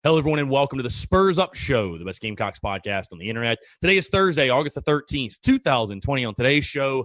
Hello, everyone, and welcome to the Spurs Up Show, the best Gamecocks podcast on the internet. Today is Thursday, August the 13th, 2020. On today's show,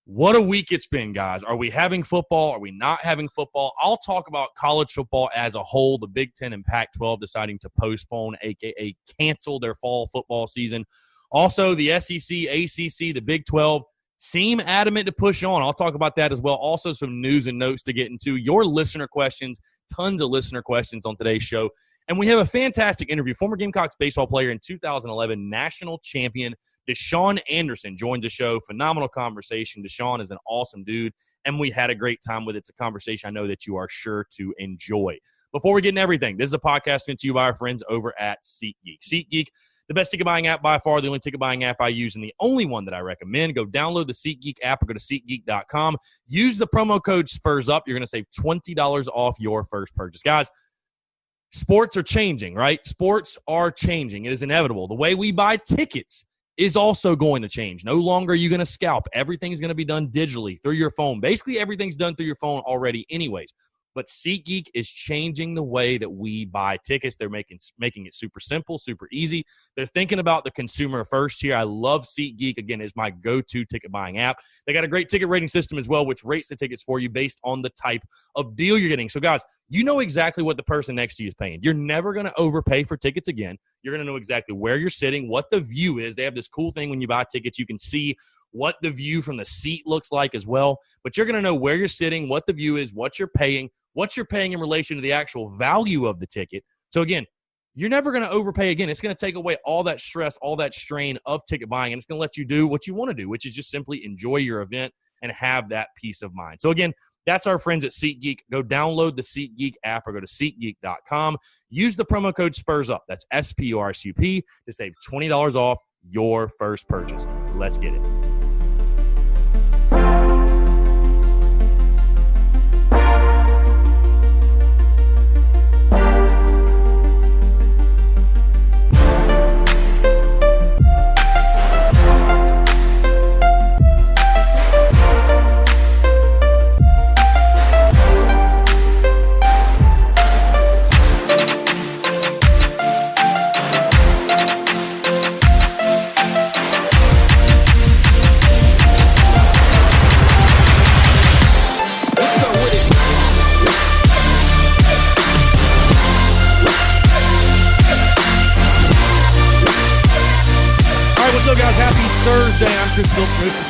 what a week it's been, guys. Are we having football? Are we not having football? I'll talk about college football as a whole, the Big Ten and Pac-12 deciding to postpone, a.k.a. cancel their fall football season. Also, the SEC, ACC, the Big 12 seem adamant to push on. I'll talk about that as well. Also, some news and notes to get into. Your listener questions, tons of listener questions on today's show. And we have a fantastic interview. Former Gamecocks baseball player in 2011, National Champion DeSean Anderson joins the show. Phenomenal conversation. DeSean is an awesome dude, and we had a great time with it. It's a conversation I know that you are sure to enjoy. Before we get into everything, this is a podcast sent to you by our friends over at SeatGeek. SeatGeek, the best ticket buying app by far, the only ticket buying app I use, and the only one that I recommend. Go download the SeatGeek app or go to SeatGeek.com. Use the promo code SPURSUP. You're going to save $20 off your first purchase. Guys, sports are changing, right? Sports are changing. It is inevitable. The way we buy tickets is also going to change. No longer are you going to scalp. Everything's going to be done digitally through your phone. Basically, everything's done through your phone already anyways. But SeatGeek is changing the way that we buy tickets. They're making it super simple, super easy. They're thinking about the consumer first here. I love SeatGeek. Again, is my go-to ticket buying app. They got a great ticket rating system as well, which rates the tickets for you based on the type of deal you're getting. So, guys, you know exactly what the person next to you is paying. You're never going to overpay for tickets again. You're going to know exactly where you're sitting, what the view is. They have this cool thing when you buy tickets. You can see what the view from the seat looks like as well. But you're going to know where you're sitting, what the view is, what you're paying in relation to the actual value of the ticket. So, again, you're never going to overpay again. It's going to take away all that stress, all that strain of ticket buying, and it's going to let you do what you want to do, which is just simply enjoy your event and have that peace of mind. So, again, that's our friends at SeatGeek. Go download the SeatGeek app or go to SeatGeek.com. Use the promo code SPURSUP. That's SPURSUP to save $20 off your first purchase. Let's get it.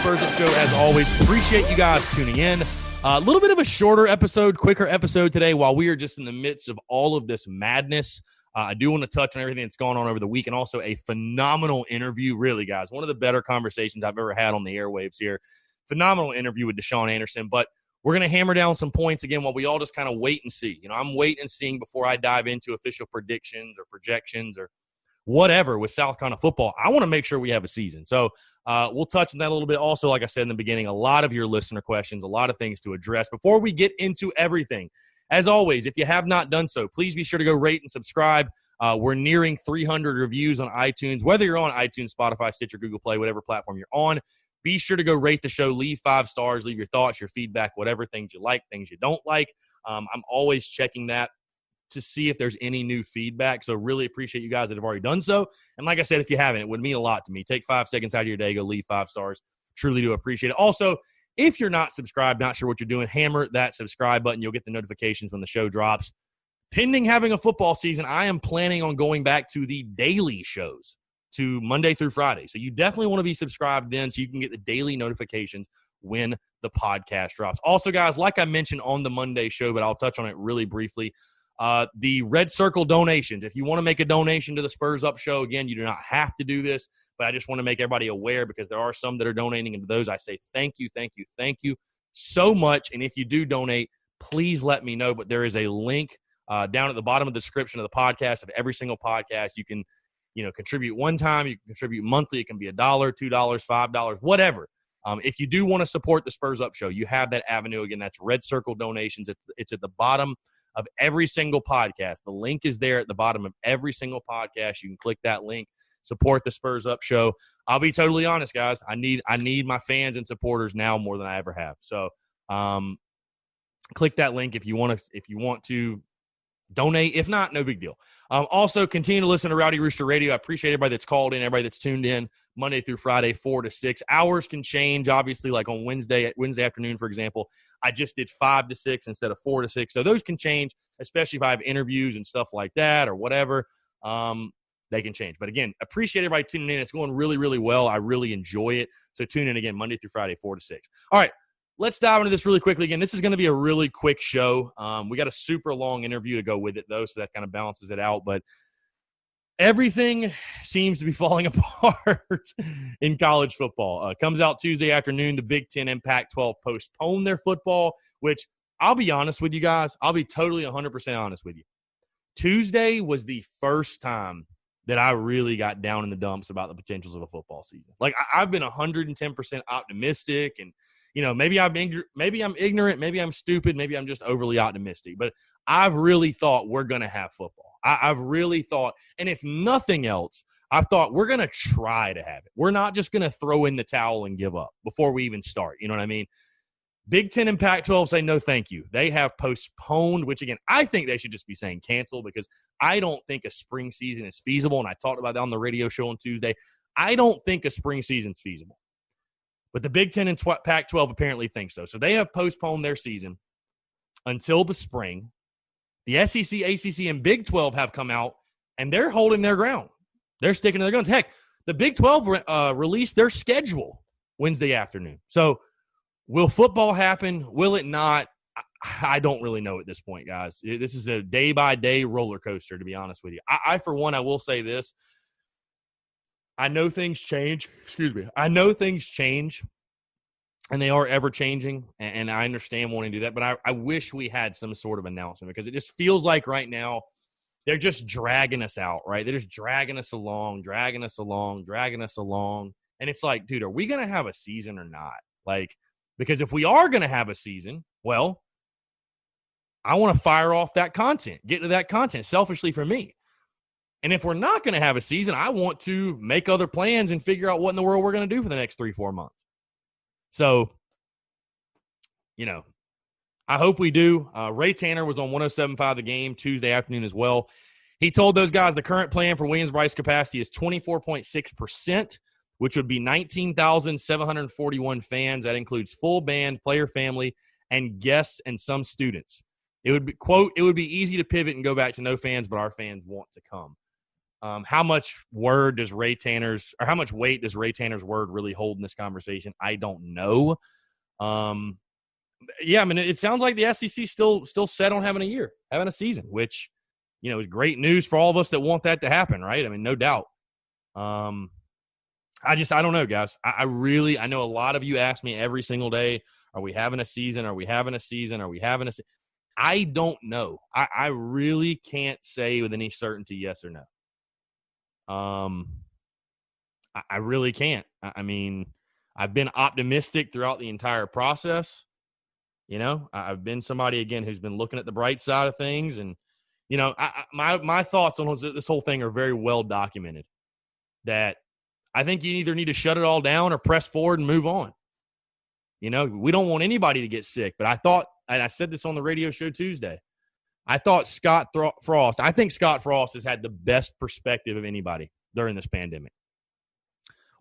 Spurs Up Show, as always. Appreciate you guys tuning in. A little bit of a shorter episode, quicker episode today while we are just in the midst of all of this madness. I do want to touch on everything that's gone on over the week and also a phenomenal interview, really, guys. One of the better conversations I've ever had on the airwaves here. Phenomenal interview with DeSean Anderson, but we're going to hammer down some points again while we all just kind of wait and see. You know, I'm waiting and seeing before I dive into official predictions or projections or whatever with South Carolina football. I want to make sure we have a season. So we'll touch on that a little bit. Also, like I said in the beginning, a lot of your listener questions, a lot of things to address. Before we get into everything, as always, if you have not done so, please be sure to go rate and subscribe. We're nearing 300 reviews on iTunes. Whether you're on iTunes, Spotify, Stitcher, Google Play, whatever platform you're on, be sure to go rate the show. Leave 5 stars. Leave your thoughts, your feedback, whatever, things you like, things you don't like. I'm always checking that to see if there's any new feedback. So really appreciate you guys that have already done so. And like I said, if you haven't, it would mean a lot to me. Take 5 seconds out of your day, go leave 5 stars. Truly do appreciate it. Also, if you're not subscribed, not sure what you're doing, hammer that subscribe button. You'll get the notifications when the show drops. Pending having a football season, I am planning on going back to the daily shows, to Monday through Friday. So you definitely want to be subscribed then so you can get the daily notifications when the podcast drops. Also, guys, like I mentioned on the Monday show, but I'll touch on it really briefly, the Red Circle donations. If you want to make a donation to the Spurs Up Show, again, you do not have to do this, but I just want to make everybody aware because there are some that are donating, and to those I say thank you so much. And if you do donate, please let me know. But there is a link down at the bottom of the description of the podcast, of every single podcast. You can, contribute one time. You can contribute monthly. It can be $1, $2, $5, whatever. If you do want to support the Spurs Up Show, you have that avenue. Again, that's Red Circle donations. It's at the bottom of every single podcast. The link is there at the bottom of every single podcast. You can click that link, support the Spurs Up Show. I'll be totally honest, guys. I need my fans and supporters now more than I ever have. So click that link if you want to donate. If not, no big deal. Also, continue to listen to Rowdy Rooster Radio. I appreciate everybody that's called in, everybody that's tuned in Monday through Friday, 4 to 6. Hours can change, obviously, like on Wednesday afternoon, for example. I just did 5 to 6 instead of 4 to 6. So those can change, especially if I have interviews and stuff like that or whatever. They can change. But again, appreciate everybody tuning in. It's going really, really well. I really enjoy it. So tune in again Monday through Friday, 4 to 6. All right, let's dive into this really quickly. Again, this is going to be a really quick show. We got a super long interview to go with it, though, so that kind of balances it out. But everything seems to be falling apart in college football. Comes out Tuesday afternoon. The Big Ten and Pac-12 postpone their football, which I'll be honest with you guys. I'll be totally 100% honest with you. Tuesday was the first time that I really got down in the dumps about the potentials of a football season. Like, I've been 110% optimistic, and, you know, maybe I'm ignorant, maybe I'm stupid, maybe I'm just overly optimistic, but I've really thought we're going to have football. I've really thought, and if nothing else, I've thought we're going to try to have it. We're not just going to throw in the towel and give up before we even start. You know what I mean? Big Ten and Pac-12 say no thank you. They have postponed, which, again, I think they should just be saying cancel, because I don't think a spring season is feasible, and I talked about that on the radio show on Tuesday. I don't think a spring season's feasible. But the Big Ten and Pac-12 apparently think so. So they have postponed their season until the spring. The SEC, ACC, and Big 12 have come out, and they're holding their ground. They're sticking to their guns. Heck, the Big 12 released their schedule Wednesday afternoon. So will football happen? Will it not? I don't really know at this point, guys. This is a day-by-day roller coaster, to be honest with you. I for one, I will say this. I know things change. Excuse me. I know things change, and they are ever-changing, and I understand wanting to do that, but I wish we had some sort of announcement, because it just feels like right now they're just dragging us out, right? They're just dragging us along. And it's like, dude, are we going to have a season or not? Like, because if we are going to have a season, well, I want to fire off that content, get to that content selfishly for me. And if we're not going to have a season, I want to make other plans and figure out what in the world we're going to do for the next 3-4 months. So, you know, I hope we do. Ray Tanner was on 107.5 The Game Tuesday afternoon as well. He told those guys the current plan for Williams-Brice capacity is 24.6%, which would be 19,741 fans. That includes full band, player family, and guests and some students. It would be, quote, it would be easy to pivot and go back to no fans, but our fans want to come. How much weight does Ray Tanner's word really hold in this conversation? I don't know. Yeah, I mean, it sounds like the SEC still set on having a season, which, you know, is great news for all of us that want that to happen, right? I mean, no doubt. I don't know, guys. I know a lot of you ask me every single day, are we having a season? Are we having a season? Are we having a season? I don't know. I really can't say with any certainty yes or no. I really can't. I mean, I've been optimistic throughout the entire process. You know, I've been somebody, again, who's been looking at the bright side of things. And, you know, my thoughts on this whole thing are very well documented. That I think you either need to shut it all down or press forward and move on. You know, we don't want anybody to get sick. But I thought, and I said this on the radio show Tuesday, I think Scott Frost has had the best perspective of anybody during this pandemic,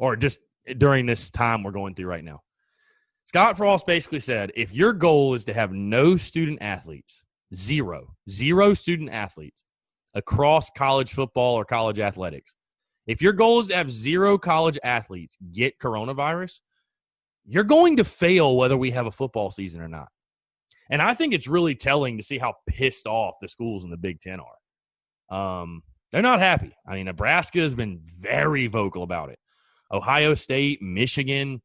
or just during this time we're going through right now. Scott Frost basically said, if your goal is to have no student athletes, zero student athletes across college football or college athletics, if your goal is to have zero college athletes get coronavirus, you're going to fail whether we have a football season or not. And I think it's really telling to see how pissed off the schools in the Big Ten are. They're not happy. I mean, Nebraska has been very vocal about it. Ohio State, Michigan,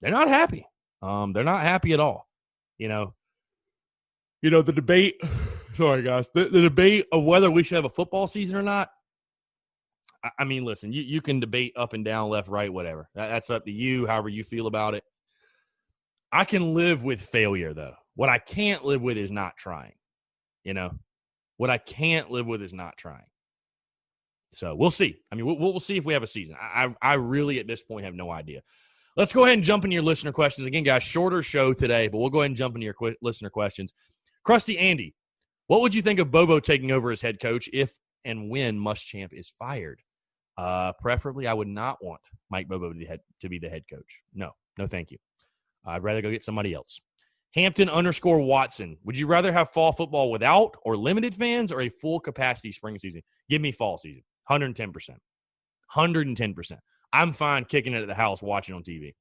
they're not happy. They're not happy at all. You know, the debate, sorry guys, the debate of whether we should have a football season or not. I mean, listen, you can debate up and down, left, right, whatever. That's up to you, however you feel about it. I can live with failure, though. What I can't live with is not trying. You know, what I can't live with is not trying. So we'll see. I mean, we'll see if we have a season. I really, at this point, have no idea. Let's go ahead and jump into your listener questions. Again, guys, shorter show today, but we'll go ahead and jump into your listener questions. Krusty Andy, What would you think of Bobo taking over as head coach if and when Muschamp is fired? Preferably, I would not want Mike Bobo to be the head coach. No, thank you. I'd rather go get somebody else. Hampton_Watson. Would you rather have fall football without or limited fans or a full capacity spring season? Give me fall season. 110%. 110%. I'm fine kicking it at the house watching on TV.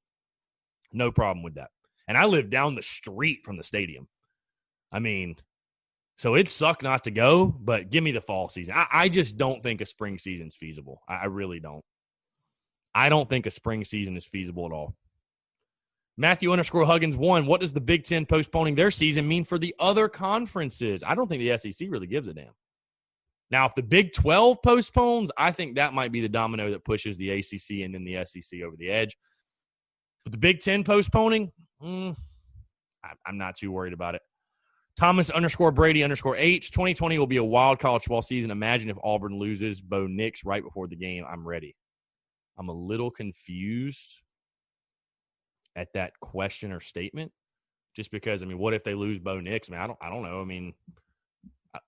No problem with that. And I live down the street from the stadium. I mean, so it sucked not to go, but give me the fall season. I just don't think a spring season is feasible. I really don't. I don't think a spring season is feasible at all. Matthew_Huggins1, what does the Big Ten postponing their season mean for the other conferences? I don't think the SEC really gives a damn. Now, if the Big 12 postpones, I think that might be the domino that pushes the ACC and then the SEC over the edge. But the Big Ten postponing, I'm not too worried about it. Thomas_Brady_H, 2020 will be a wild college football season. Imagine if Auburn loses Bo Nix right before the game. I'm ready. I'm a little confused at that question or statement, just because, I mean, what if they lose Bo Nix? I mean, I don't know. I mean,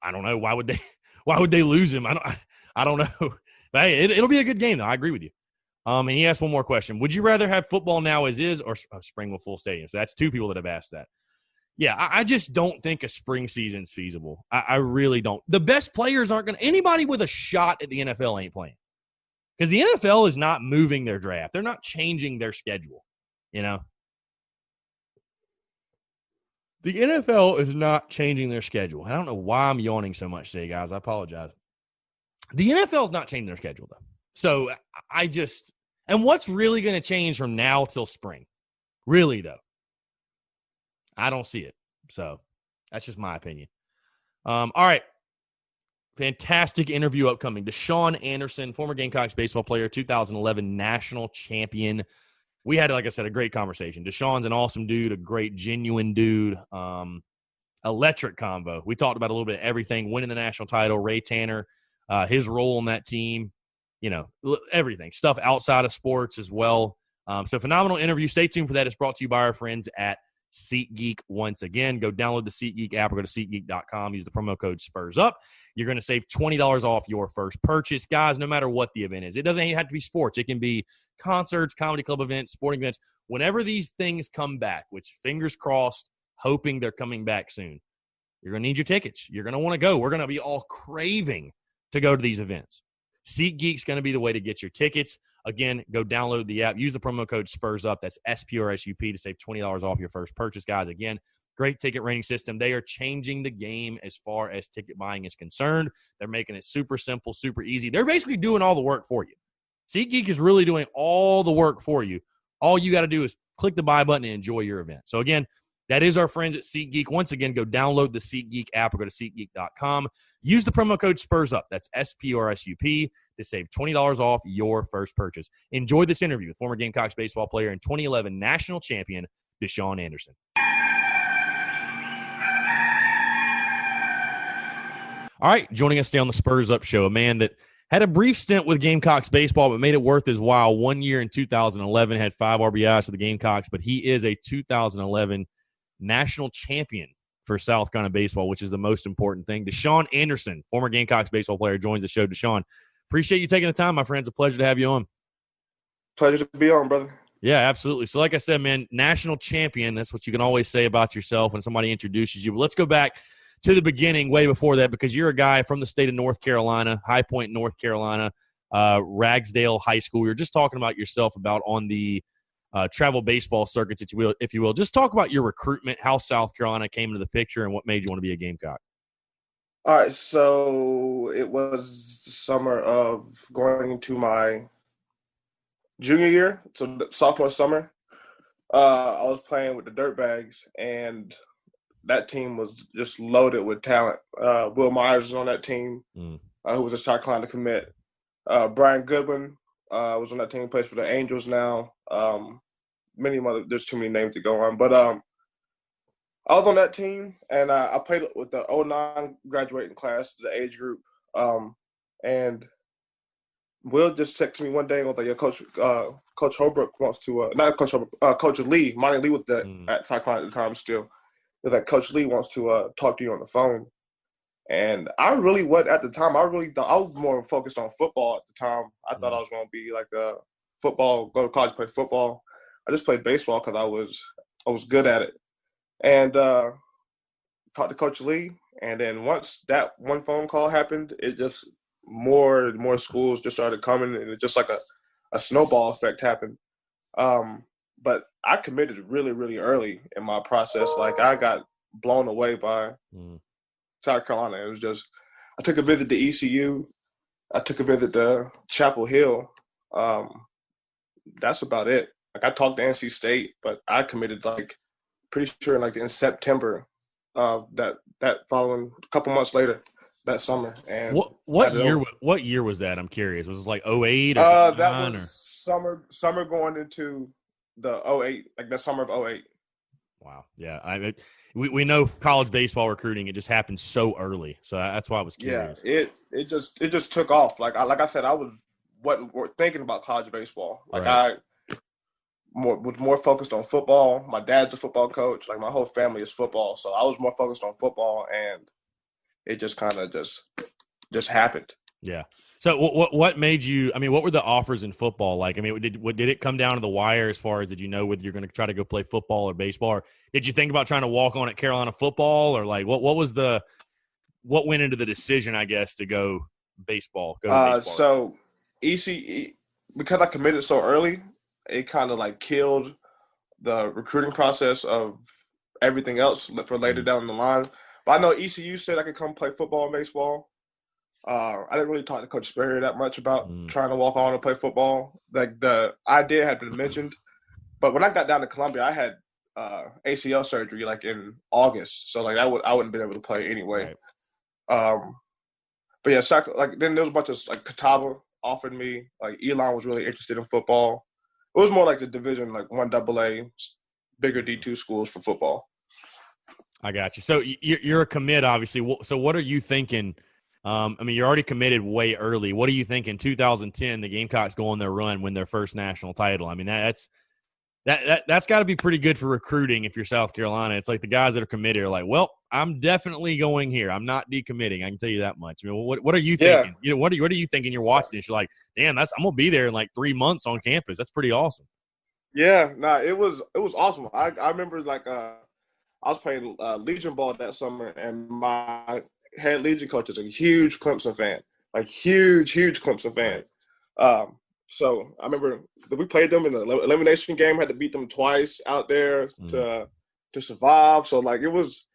I don't know. Why would they lose him? I don't know. But hey, it'll be a good game though. I agree with you. And he asked one more question. Would you rather have football now as is or spring with full stadium? So that's two people that have asked that. Yeah, I just don't think a spring season's feasible. I really don't. The best players aren't going to – anybody with a shot at the NFL ain't playing. Because the NFL is not moving their draft. They're not changing their schedule, you know. The NFL is not changing their schedule. I don't know why I'm yawning so much today, guys. I apologize. The NFL is not changing their schedule, though. So I just – and what's really going to change from now till spring? Really, though? I don't see it. So that's just my opinion. All right. Fantastic interview upcoming. DeSean Anderson, former Gamecocks baseball player, 2011 National Champion. We had, like I said, a great conversation. DeSean's an awesome dude, a great, genuine dude. Electric convo. We talked about a little bit of everything, winning the national title, Ray Tanner, his role on that team, you know, everything. Stuff outside of sports as well. So phenomenal interview. Stay tuned for that. It's brought to you by our friends at SeatGeek. Once again, go download the SeatGeek app or go to SeatGeek.com. Use the promo code SPURSUP. You're going to save $20 off your first purchase. Guys, no matter what the event is, it doesn't even have to be sports. It can be concerts, comedy club events, sporting events. Whenever these things come back, which fingers crossed, hoping they're coming back soon, you're going to need your tickets. You're going to want to go. We're going to be all craving to go to these events. SeatGeek's going to be the way to get your tickets. Again, go download the app. Use the promo code SPURSUP. That's SPURSUP to save $20 off your first purchase, guys. Again, great ticket rating system. They are changing the game as far as ticket buying is concerned. They're making it super simple, super easy. They're basically doing all the work for you. SeatGeek is really doing all the work for you. All you got to do is click the buy button and enjoy your event. So, again, that is our friends at SeatGeek. Once again, go download the SeatGeek app or go to SeatGeek.com. Use the promo code SPURSUP. That's SPURSUP to save $20 off your first purchase. Enjoy this interview with former Gamecocks baseball player and 2011 National Champion DeSean Anderson. All right, joining us today on the Spurs Up Show, a man that had a brief stint with Gamecocks baseball but made it worth his while. 1 year in 2011, had 5 RBIs for the Gamecocks, but he is a 2011 National Champion for South Carolina baseball, which is the most important thing. DeSean Anderson, former Gamecocks baseball player, joins the show. DeSean, appreciate you taking the time, my friend. It's a pleasure to have you on. Pleasure to be on, brother. Yeah, absolutely. So like I said, man, National Champion, that's what you can always say about yourself when somebody introduces you. But let's go back to the beginning, way before that, because you're a guy from the state of North Carolina, High Point, North Carolina, Ragsdale High School. We were just talking about yourself about on the travel baseball circuits, if you will. Just talk about your recruitment, how South Carolina came into the picture, and what made you want to be a Gamecock. All right, so it was the summer of going into my junior year, so sophomore summer. I was playing with the Dirtbags, and that team was just loaded with talent. Will Myers was on that team, who was a South Carolina commit. Brian Goodwin was on that team, plays for the Angels now. Many other, there's too many names to go on. But I was on that team, and I played with the 09 graduating class, the age group. And Will just texted me one day and was like, "Yeah, Coach Holbrook wants to not Coach Holbrook, Coach Lee. Monty Lee was at South Carolina at the time still. He was like, Coach Lee wants to talk to you on the phone." And I really wasn't at the time. I really thought I was more focused on football at the time. I thought I was going to be like a football, go to college, play football. I just played baseball because I was good at it. And talked to Coach Lee. And then once that one phone call happened, it just more and more schools just started coming, and it just like a snowball effect happened. But I committed really, really early in my process. Like I got blown away by South Carolina. It was just I took a visit to ECU. I took a visit to Chapel Hill. That's about it. Like I talked to NC State, but I committed like pretty sure like in September that following a couple months later that summer. And what year was that? I'm curious. Was it like 08 or that was summer going into the 08, like the summer of 08. Wow. Yeah. We know college baseball recruiting, it just happened so early. So that's why I was curious. Yeah, it just took off. Like I said, I wasn't thinking about college baseball. Like right. Was more focused on football. My dad's a football coach. Like my whole family is football. So I was more focused on football, and it just kind of just happened. Yeah. So what made you? I mean, what were the offers in football like? I mean, did it come down to the wire as far as did you know whether you're going to try to go play football or baseball, or did you think about trying to walk on at Carolina football, or like what went into the decision, I guess, to go baseball? So ECE, because I committed so early, it kind of like killed the recruiting process of everything else for later down the line. But I know ECU said I could come play football and baseball. I didn't really talk to Coach Sperry that much about trying to walk on and play football. Like the idea had been mentioned, but when I got down to Columbia, I had ACL surgery like in August, so like I wouldn't been able to play anyway. Right. But yeah, like then there was a bunch of like Catawba offered me. Like Elon was really interested in football. It was more like the division, like 1AA, bigger D2 schools for football. I got you. So you're a commit, obviously. So what are you thinking? I mean, you're already committed way early. What are you thinking? 2010, the Gamecocks go on their run, win their first national title. I mean, that's got to be pretty good for recruiting if you're South Carolina. It's like the guys that are committed are like, well, I'm definitely going here. I'm not decommitting. I can tell you that much. I mean, what are you thinking? You know, what are you thinking? You're watching this. You're like, damn, I'm gonna be there in like 3 months on campus. That's pretty awesome. Yeah, it was awesome. I remember like I was playing Legion ball that summer, and my head Legion coach is a huge Clemson fan, like huge Clemson fan. So I remember we played them in the elimination game. Had to beat them twice out there to survive. So like it was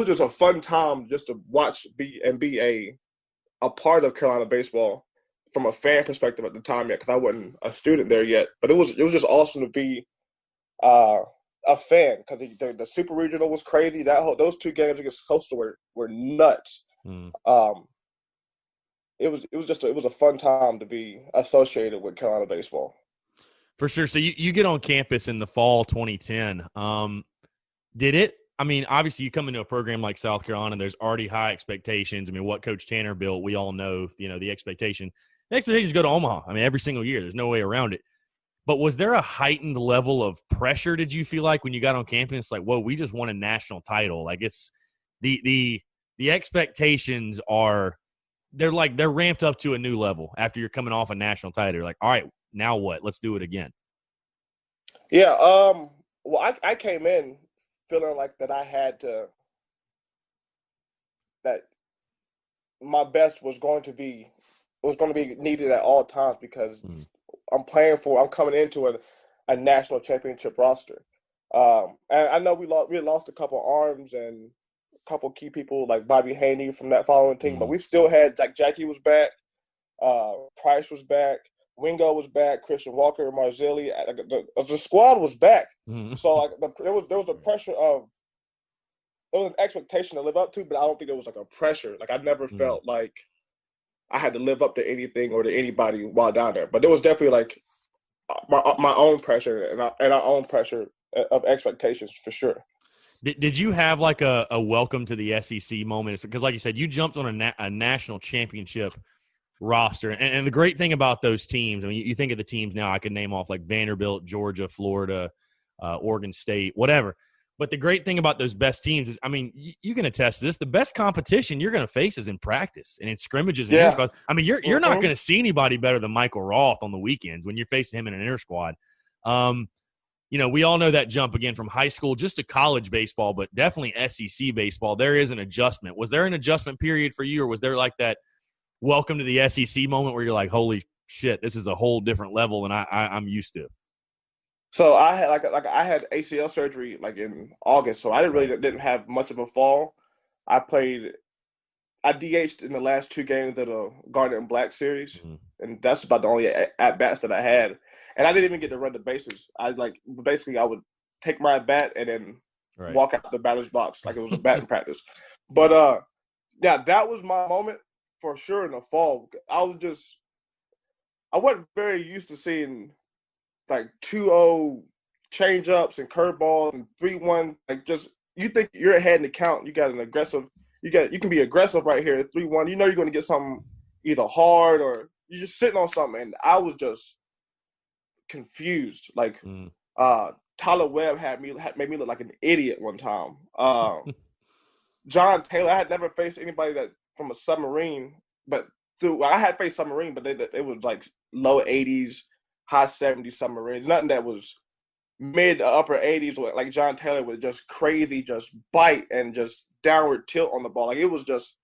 just a fun time just to watch be a part of Carolina baseball from a fan perspective at the time yet, because I wasn't a student there yet. But it was just awesome to be a fan, because the Super Regional was crazy. Those 2 games against Coastal were nuts. It was a fun time to be associated with Carolina baseball. For sure. So you get on campus in the fall 2010. Did it? I mean, obviously you come into a program like South Carolina, there's already high expectations. I mean, what Coach Tanner built, we all know, the expectation. The expectations go to Omaha. I mean, every single year. There's no way around it. But was there a heightened level of pressure, did you feel like, when you got on campus? Like, whoa, we just won a national title. Like, it's the expectations are – they're ramped up to a new level after you're coming off a national title. You're like, all right, now what? Let's do it again. Yeah. Well, I came in feeling like that I had to – that my best was going to be needed at all times, because I'm coming into a national championship roster. And I know we lost a couple arms and a couple key people like Bobby Haney from that following team, but we still had Jackie was back, Price was back, Wingo was back, Christian Walker, Marzilli. The squad was back. So like there was a pressure of, there was an expectation to live up to, but I don't think there was like a pressure. Like I never felt like I had to live up to anything or to anybody while down there. But there was definitely like my own pressure and our own pressure of expectations for sure. Did you have like a welcome to the SEC moment? Because like you said, you jumped on a national championship roster. And the great thing about those teams, I mean, you think of the teams now, I could name off like Vanderbilt, Georgia, Florida, Oregon State, whatever. But the great thing about those best teams is, I mean, you can attest to this. The best competition you're going to face is in practice and in scrimmages and inter squads. I mean, you're not going to see anybody better than Michael Roth on the weekends when you're facing him in an inter squad. We all know that jump again from high school just to college baseball, but definitely SEC baseball. There is an adjustment. Was there an adjustment period for you, or was there like that welcome to the SEC moment where you're like, holy shit, this is a whole different level than I'm used to? So I had I had ACL surgery like in August, so I didn't have much of a fall. I DH'd in the last 2 games of the Garnet and Black series, and that's about the only at bats that I had. And I didn't even get to run the bases. I would take my bat and then walk out the batter's box like it was a batting practice. But that was my moment for sure in the fall. I wasn't very used to seeing like 2-0 change ups and curveballs and 3-1. Like, just, you think you're ahead in the count. You got an aggressive. You can be aggressive right here at 3-1. You know you're going to get something either hard or you're just sitting on something. And I was just confused. Like Tyler Webb made me look like an idiot one time. John Taylor, I had never faced anybody that from a submarine, but I had faced submarine, but it was like low 80s. High 70s submarines, nothing that was mid to upper 80s, like John Taylor with just crazy, just bite and just downward tilt on the ball. Like, it was just,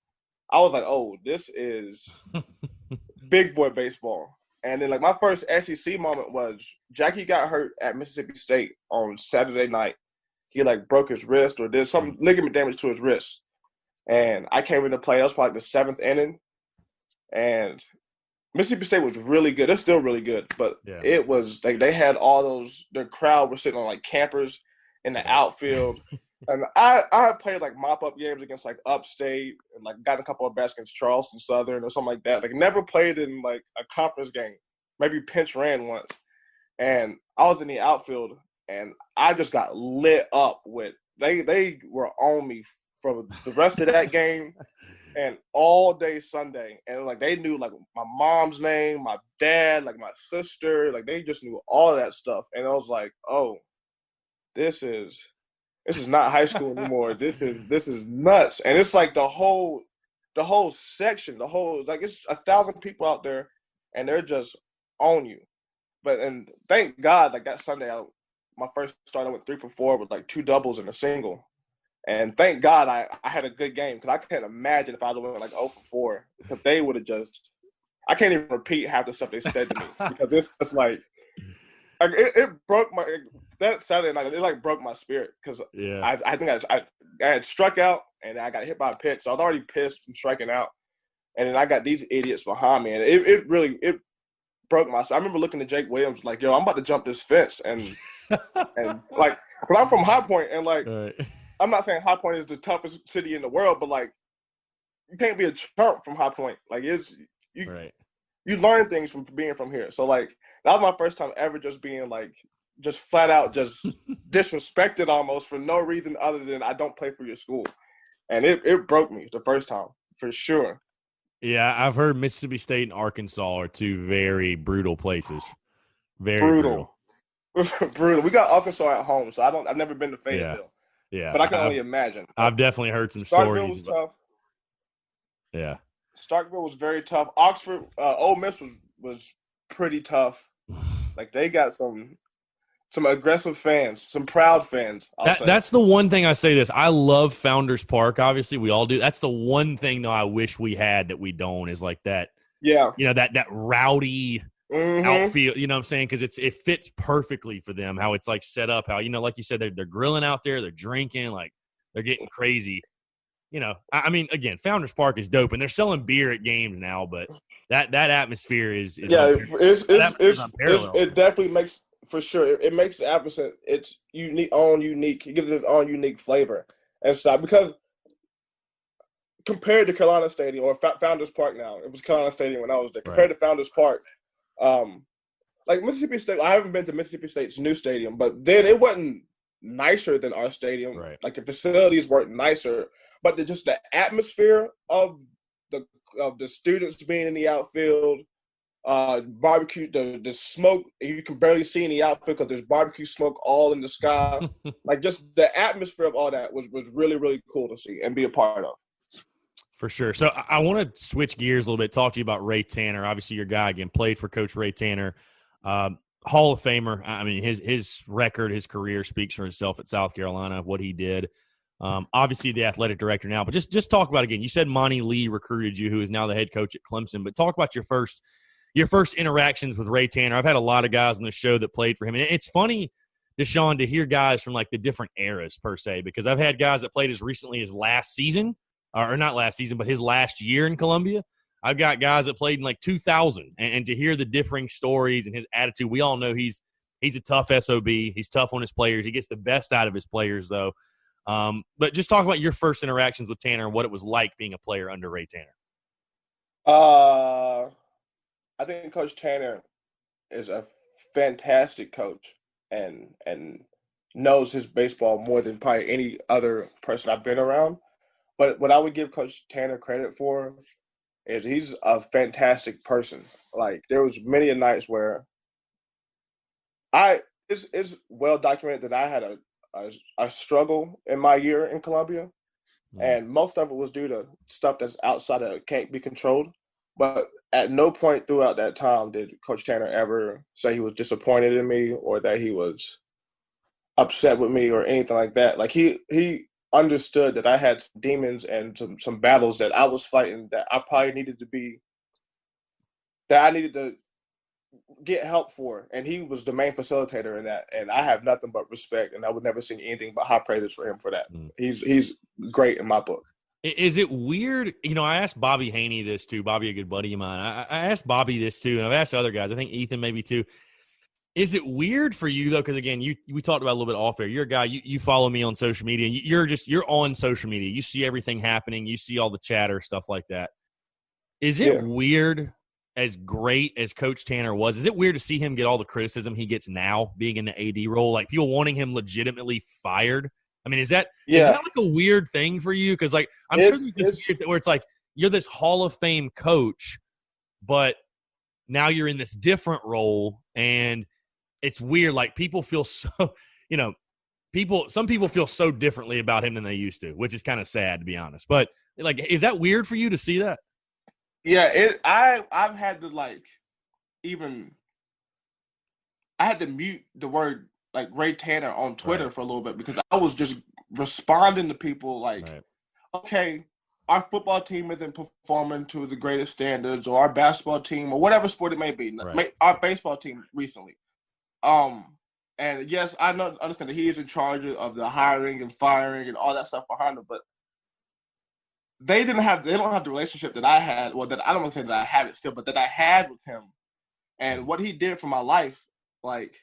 I was like, oh, this is big boy baseball. And then like my first SEC moment was Jackie got hurt at Mississippi State on Saturday night. He like broke his wrist or did some ligament damage to his wrist. And I came into play. That was probably the 7th inning. And Mississippi State was really good. They're still really good, but it was like they had all those. Their crowd was sitting on like campers in the outfield, and I played like mop up games against like Upstate and like got a couple of bats against Charleston Southern or something like that. Like, never played in like a conference game. Maybe pinch ran once, and I was in the outfield and I just got lit up with. They were on me for the rest of that game. And all day Sunday, and like they knew like my mom's name, my dad, like my sister, like they just knew all that stuff. And I was like, oh, this is not high school anymore. This is nuts. And it's like the whole section, like it's 1,000 people out there, and they're just on you. And thank God, like that Sunday, my first start, I went 3 for 4 with like 2 doubles and a single. And thank God I had a good game, because I can't imagine if I would have went like 0 for 4, because they would have just – I can't even repeat half the stuff they said to me, because it's like it broke my – that Saturday night, it like broke my spirit, because I think I had struck out and I got hit by a pitch. So I was already pissed from striking out. And then I got these idiots behind me, and it really broke my – I remember looking at Jake Williams like, yo, I'm about to jump this fence. And like – but I'm from High Point, and like I'm not saying High Point is the toughest city in the world, but like you can't be a chump from High Point. Like you learn things from being from here. So like that was my first time ever just being like just flat out just disrespected almost for no reason other than I don't play for your school. And it broke me the first time for sure. Yeah, I've heard Mississippi State and Arkansas are 2 very brutal places. Very brutal. Brutal. We got Arkansas at home, so I've never been to Fayetteville. Yeah. But I can only imagine. I've definitely heard some Starkville stories. Was tough. Yeah. Starkville was very tough. Oxford, Ole Miss was pretty tough. Like they got some aggressive fans, some proud fans. That's the one thing I say this. I love Founders Park. Obviously, we all do. That's the one thing though I wish we had that we don't is like that. Yeah. You know, that rowdy outfield, you know what I'm saying? Because it fits perfectly for them, how it's like set up, how, you know, like you said, they're grilling out there, they're drinking, like they're getting crazy. You know, I mean, again, Founders Park is dope, and they're selling beer at games now, but that atmosphere is it definitely makes, for sure, it makes the atmosphere, it's unique, it gives it its own unique flavor and stuff, because compared to Carolina Stadium or Founders Park now, it was Carolina Stadium when I was there, compared to Founders Park, like Mississippi State, I haven't been to Mississippi State's new stadium, but then it wasn't nicer than our stadium. Right. Like the facilities weren't nicer, but just the atmosphere of the students being in the outfield, Barbecue, the smoke, you can barely see in the outfit because there's barbecue smoke all in the sky. Like, just the atmosphere of all that was really, really cool to see and be a part of. For sure. So I want to switch gears a little bit, talk to you about Ray Tanner. Obviously, your guy, again, played for Coach Ray Tanner. Hall of Famer. I mean, his record, his career speaks for itself at South Carolina, what he did. Obviously, the athletic director now. But just talk about, again, you said Monty Lee recruited you, who is now the head coach at Clemson. But talk about your first interactions with Ray Tanner. I've had a lot of guys on the show that played for him. And it's funny, DeSean, to hear guys from, like, the different eras, per se, because I've had guys that played as recently as last season, or not last season, but his last year in Columbia. I've got guys that played in, like, 2000. And to hear the differing stories and his attitude, we all know he's a tough SOB. He's tough on his players. He gets the best out of his players, though. But just talk about your first interactions with Tanner and what it was like being a player under Ray Tanner. I think Coach Tanner is a fantastic coach and knows his baseball more than probably any other person I've been around. But what I would give Coach Tanner credit for is he's a fantastic person. Like, there was many a nights where it's well documented that I had a struggle in my year in Columbia, and most of it was due to stuff that's outside of can't be controlled. But at no point throughout that time did Coach Tanner ever say he was disappointed in me or that he was upset with me or anything like that. Like, he understood that I had some demons and some battles that I was fighting that I probably needed to get help for, and he was the main facilitator in that. And I have nothing but respect, and I would never sing anything but high praises for him for that. He's great in my book. Is it weird? You know, I asked Bobby Haney this too. Bobby, a good buddy of mine. I asked Bobby this too, and I've asked other guys. I think Ethan maybe too. Is it weird for you, though? Because, again, we talked about a little bit off air. You're a guy, you follow me on social media. You're on social media. You see everything happening. You see all the chatter, stuff like that. Is it weird, as great as Coach Tanner was, is it weird to see him get all the criticism he gets now being in the AD role? Like, people wanting him legitimately fired? I mean, is that like a weird thing for you? Because, like, I'm sure there's where it's like you're this Hall of Fame coach, but now you're in this different role, and it's weird. Like, people feel so, some people feel so differently about him than they used to, which is kind of sad, to be honest. But, like, is that weird for you to see that? Yeah, I've had to, like, I had to mute the word, like, Ray Tanner on Twitter for a little bit because I was just responding to people like, okay, our football team isn't performing to the greatest standards, or our basketball team, or whatever sport it may be, our baseball team recently. And yes, I understand that he is in charge of the hiring and firing and all that stuff behind him, but they don't have the relationship that I had, or that I don't want to say that I have it still, but that I had with him, and what he did for my life. Like,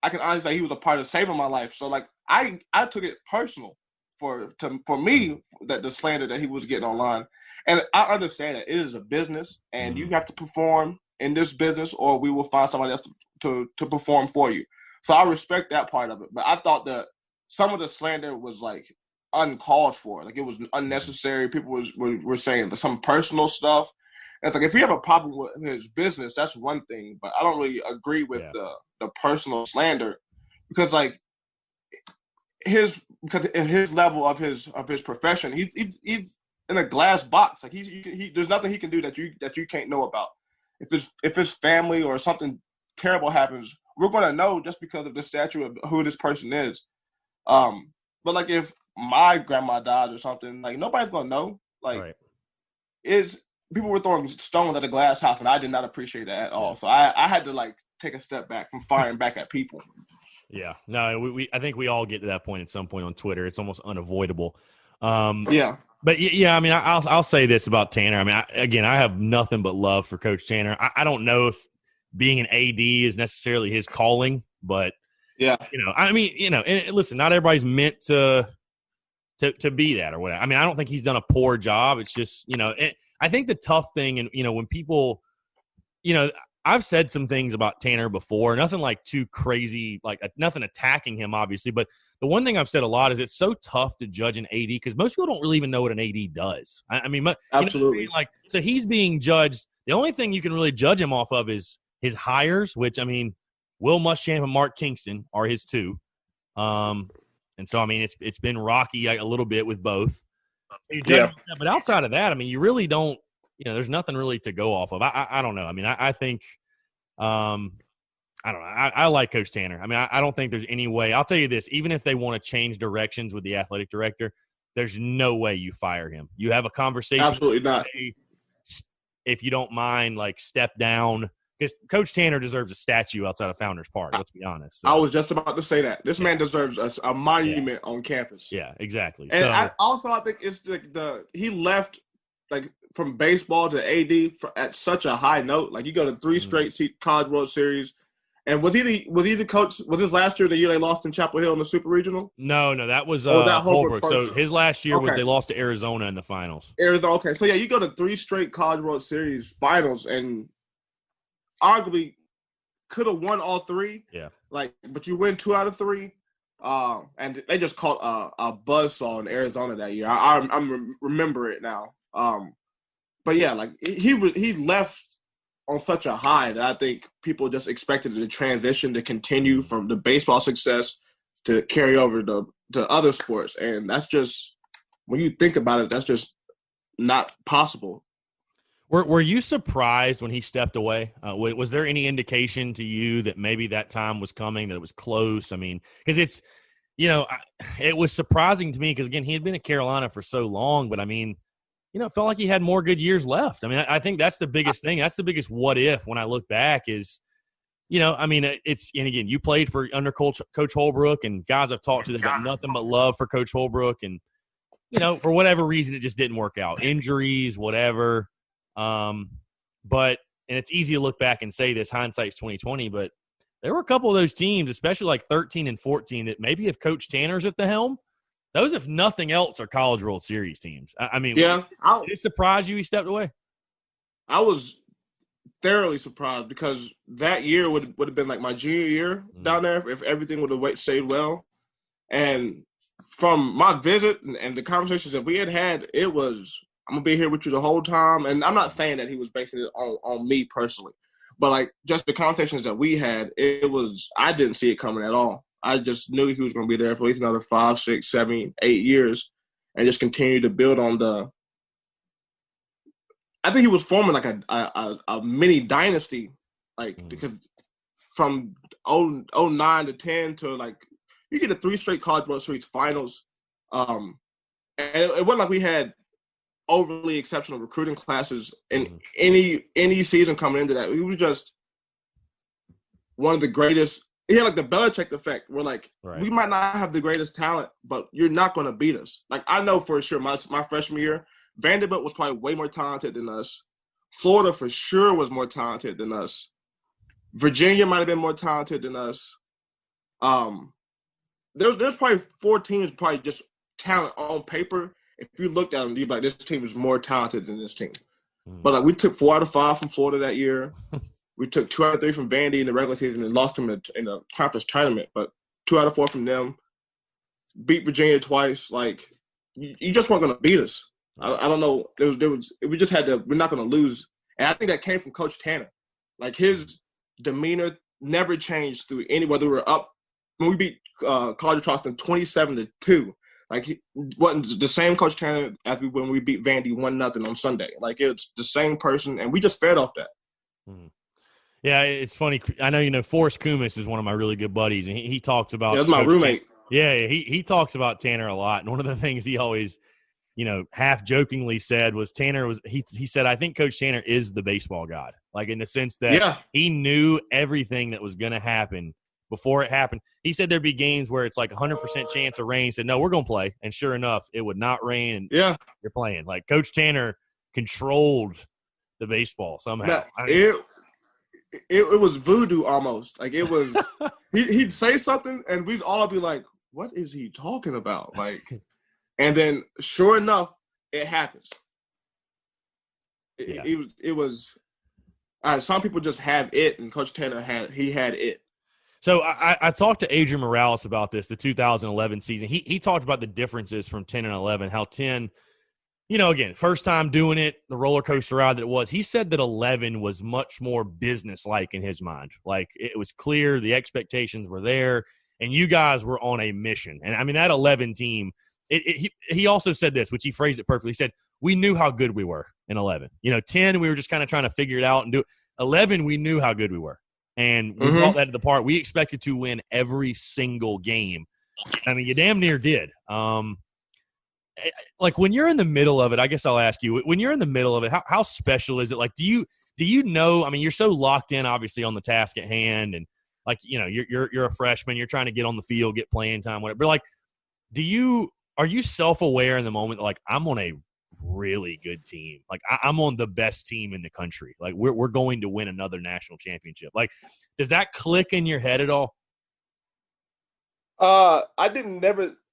I can honestly say he was a part of saving my life. So, like, I took it personal for me, that the slander that he was getting online, and I understand that it is a business, and you have to perform in this business, or we will find somebody else to perform for you. So I respect that part of it, but I thought that some of the slander was, like, uncalled for. Like, it was unnecessary. People were saying some personal stuff. And it's like, if you have a problem with his business, that's one thing, but I don't really agree with the personal slander, because, like, his level of his profession, he's in a glass box. Like, there's nothing he can do that you can't know about. If his family or something terrible happens, we're gonna know just because of the stature of who this person is. But, like, if my grandma dies or something, like, nobody's gonna know. Like, people were throwing stones at a glass house, and I did not appreciate that at all. So I had to, like, take a step back from firing back at people. Yeah, no, I think we all get to that point at some point on Twitter. It's almost unavoidable. But yeah, I mean, I'll say this about Tanner. I mean, I have nothing but love for Coach Tanner. I don't know if being an AD is necessarily his calling, but and listen, not everybody's meant to be that or whatever. I mean, I don't think he's done a poor job. It's just, I think the tough thing, and, when people, I've said some things about Tanner before, nothing like too crazy, like nothing attacking him, obviously. But the one thing I've said a lot is it's so tough to judge an AD because most people don't really even know what an AD does. I mean, absolutely. Like, so he's being judged The only thing you can really judge him off of is his hires, which, I mean, Will Muschamp and Mark Kingston are his two. And so, I mean, it's been rocky a little bit with both. So you judge him, but outside of that, I mean, you really don't, there's nothing really to go off of. I don't know. I mean, I think I don't know. I like Coach Tanner. I mean, I don't think there's any way. I'll tell you this, even if they want to change directions with the athletic director, there's no way you fire him. You have a conversation. Absolutely not. If you don't mind, like, step down. Because Coach Tanner deserves a statue outside of Founders Park, let's be honest. So, I was just about to say that. This man deserves a monument on campus. Yeah, exactly. And I think it's he left, like, from baseball to AD at such a high note. Like, you go to 3 straight College World Series. And was he the coach? Was his last year the year they lost in Chapel Hill in the Super Regional? No, that was Holbrook. So his last year was they lost to Arizona in the finals. Arizona, okay. So, yeah, you go to 3 straight College World Series finals and arguably could have won all 3. Yeah. But you win 2 out of 3. And they just caught a buzzsaw in Arizona that year. I remember it now. But yeah, like he left on such a high that I think people just expected the transition to continue from the baseball success to carry over to other sports. And that's just, when you think about it, that's just not possible. Were you surprised when he stepped away? Was there any indication to you that maybe that time was coming, that it was close? I mean, because it's, it was surprising to me because, again, he had been at Carolina for so long, but I mean, it felt like he had more good years left. I mean, I think that's the biggest thing. That's the biggest what if when I look back is, I mean, it's, and again, you played under Coach Holbrook, and guys I've talked to that got nothing but love for Coach Holbrook, and, for whatever reason, it just didn't work out. Injuries, whatever. But it's easy to look back and say this, hindsight's 2020, but there were a couple of those teams, especially like 13 and 14, that maybe if Coach Tanner's at the helm, those, if nothing else, are College World Series teams. I mean, did it surprise you he stepped away? I was thoroughly surprised because that year would have been like my junior year down there if everything would have stayed well. And from my visit and the conversations that we had, it was, I'm going to be here with you the whole time. And I'm not saying that he was basing it on me personally, but like just the conversations that we had, it was, I didn't see it coming at all. I just knew he was going to be there for at least another 5, 6, 7, 8 years and just continue to build on I think he was forming like a mini dynasty, because from 09 to 10 to like, you get a 3 straight College World Series finals. And it wasn't like we had overly exceptional recruiting classes in any season coming into that. He was just one of the greatest. He had like the Belichick effect where like we might not have the greatest talent, but you're not going to beat us. Like I know for sure my freshman year, Vanderbilt was probably way more talented than us. Florida for sure was more talented than us. Virginia might have been more talented than us. There's probably 4 teams probably just talent on paper. If you looked at them, you'd be like, this team is more talented than this team. But like we took 4 out of 5 from Florida that year. We took 2 out of 3 from Vandy in the regular season and lost them in the conference tournament. But 2 out of 4 from them. Beat Virginia twice. Like you just weren't going to beat us. I don't know. We just had to. We're not going to lose. And I think that came from Coach Tanner. Like his demeanor never changed through whether we were up when we beat College of Charleston 27-2. Like he wasn't the same Coach Tanner as when we beat Vandy 1-0 on Sunday. Like it's the same person, and we just fed off that. Yeah, it's funny. I know Forrest Kumis is one of my really good buddies, and he talks about. Yeah, that's my roommate. He talks about Tanner a lot, and one of the things he always, half jokingly said was he said, I think Coach Tanner is the baseball god, like in the sense that he knew everything that was going to happen before it happened. He said there'd be games where it's like 100% chance of rain. He said, no, we're going to play. And sure enough, it would not rain. And you're playing. Like Coach Tanner controlled the baseball somehow. It was voodoo almost. Like it was, he'd say something and we'd all be like, what is he talking about? Like, and then sure enough, it happens. It was some people just have it, and Coach Tanner had it. So I talked to Adrian Morales about this, the 2011 season. He talked about the differences from 10 and 11, how 10, again, first time doing it, the roller coaster ride that it was. He said that 11 was much more business-like in his mind. Like, it was clear, the expectations were there, and you guys were on a mission. And, I mean, that 11 team, he also said this, which he phrased it perfectly. He said, we knew how good we were in 11. 10, we were just kind of trying to figure it out and do it. 11, we knew how good we were. And we brought that to the part. We expected to win every single game. I mean, you damn near did. Like, when you're in the middle of it, I guess I'll ask you, when you're in the middle of it, how special is it? Like, do you know, I mean, you're so locked in, obviously, on the task at hand, and, like, you're a freshman, you're trying to get on the field, get playing time, whatever. But, like, are you self-aware in the moment that, like, I'm on a really good team? Like, I'm on the best team in the country. Like, we're going to win another national championship. Like, does that click in your head at all? I didn't never –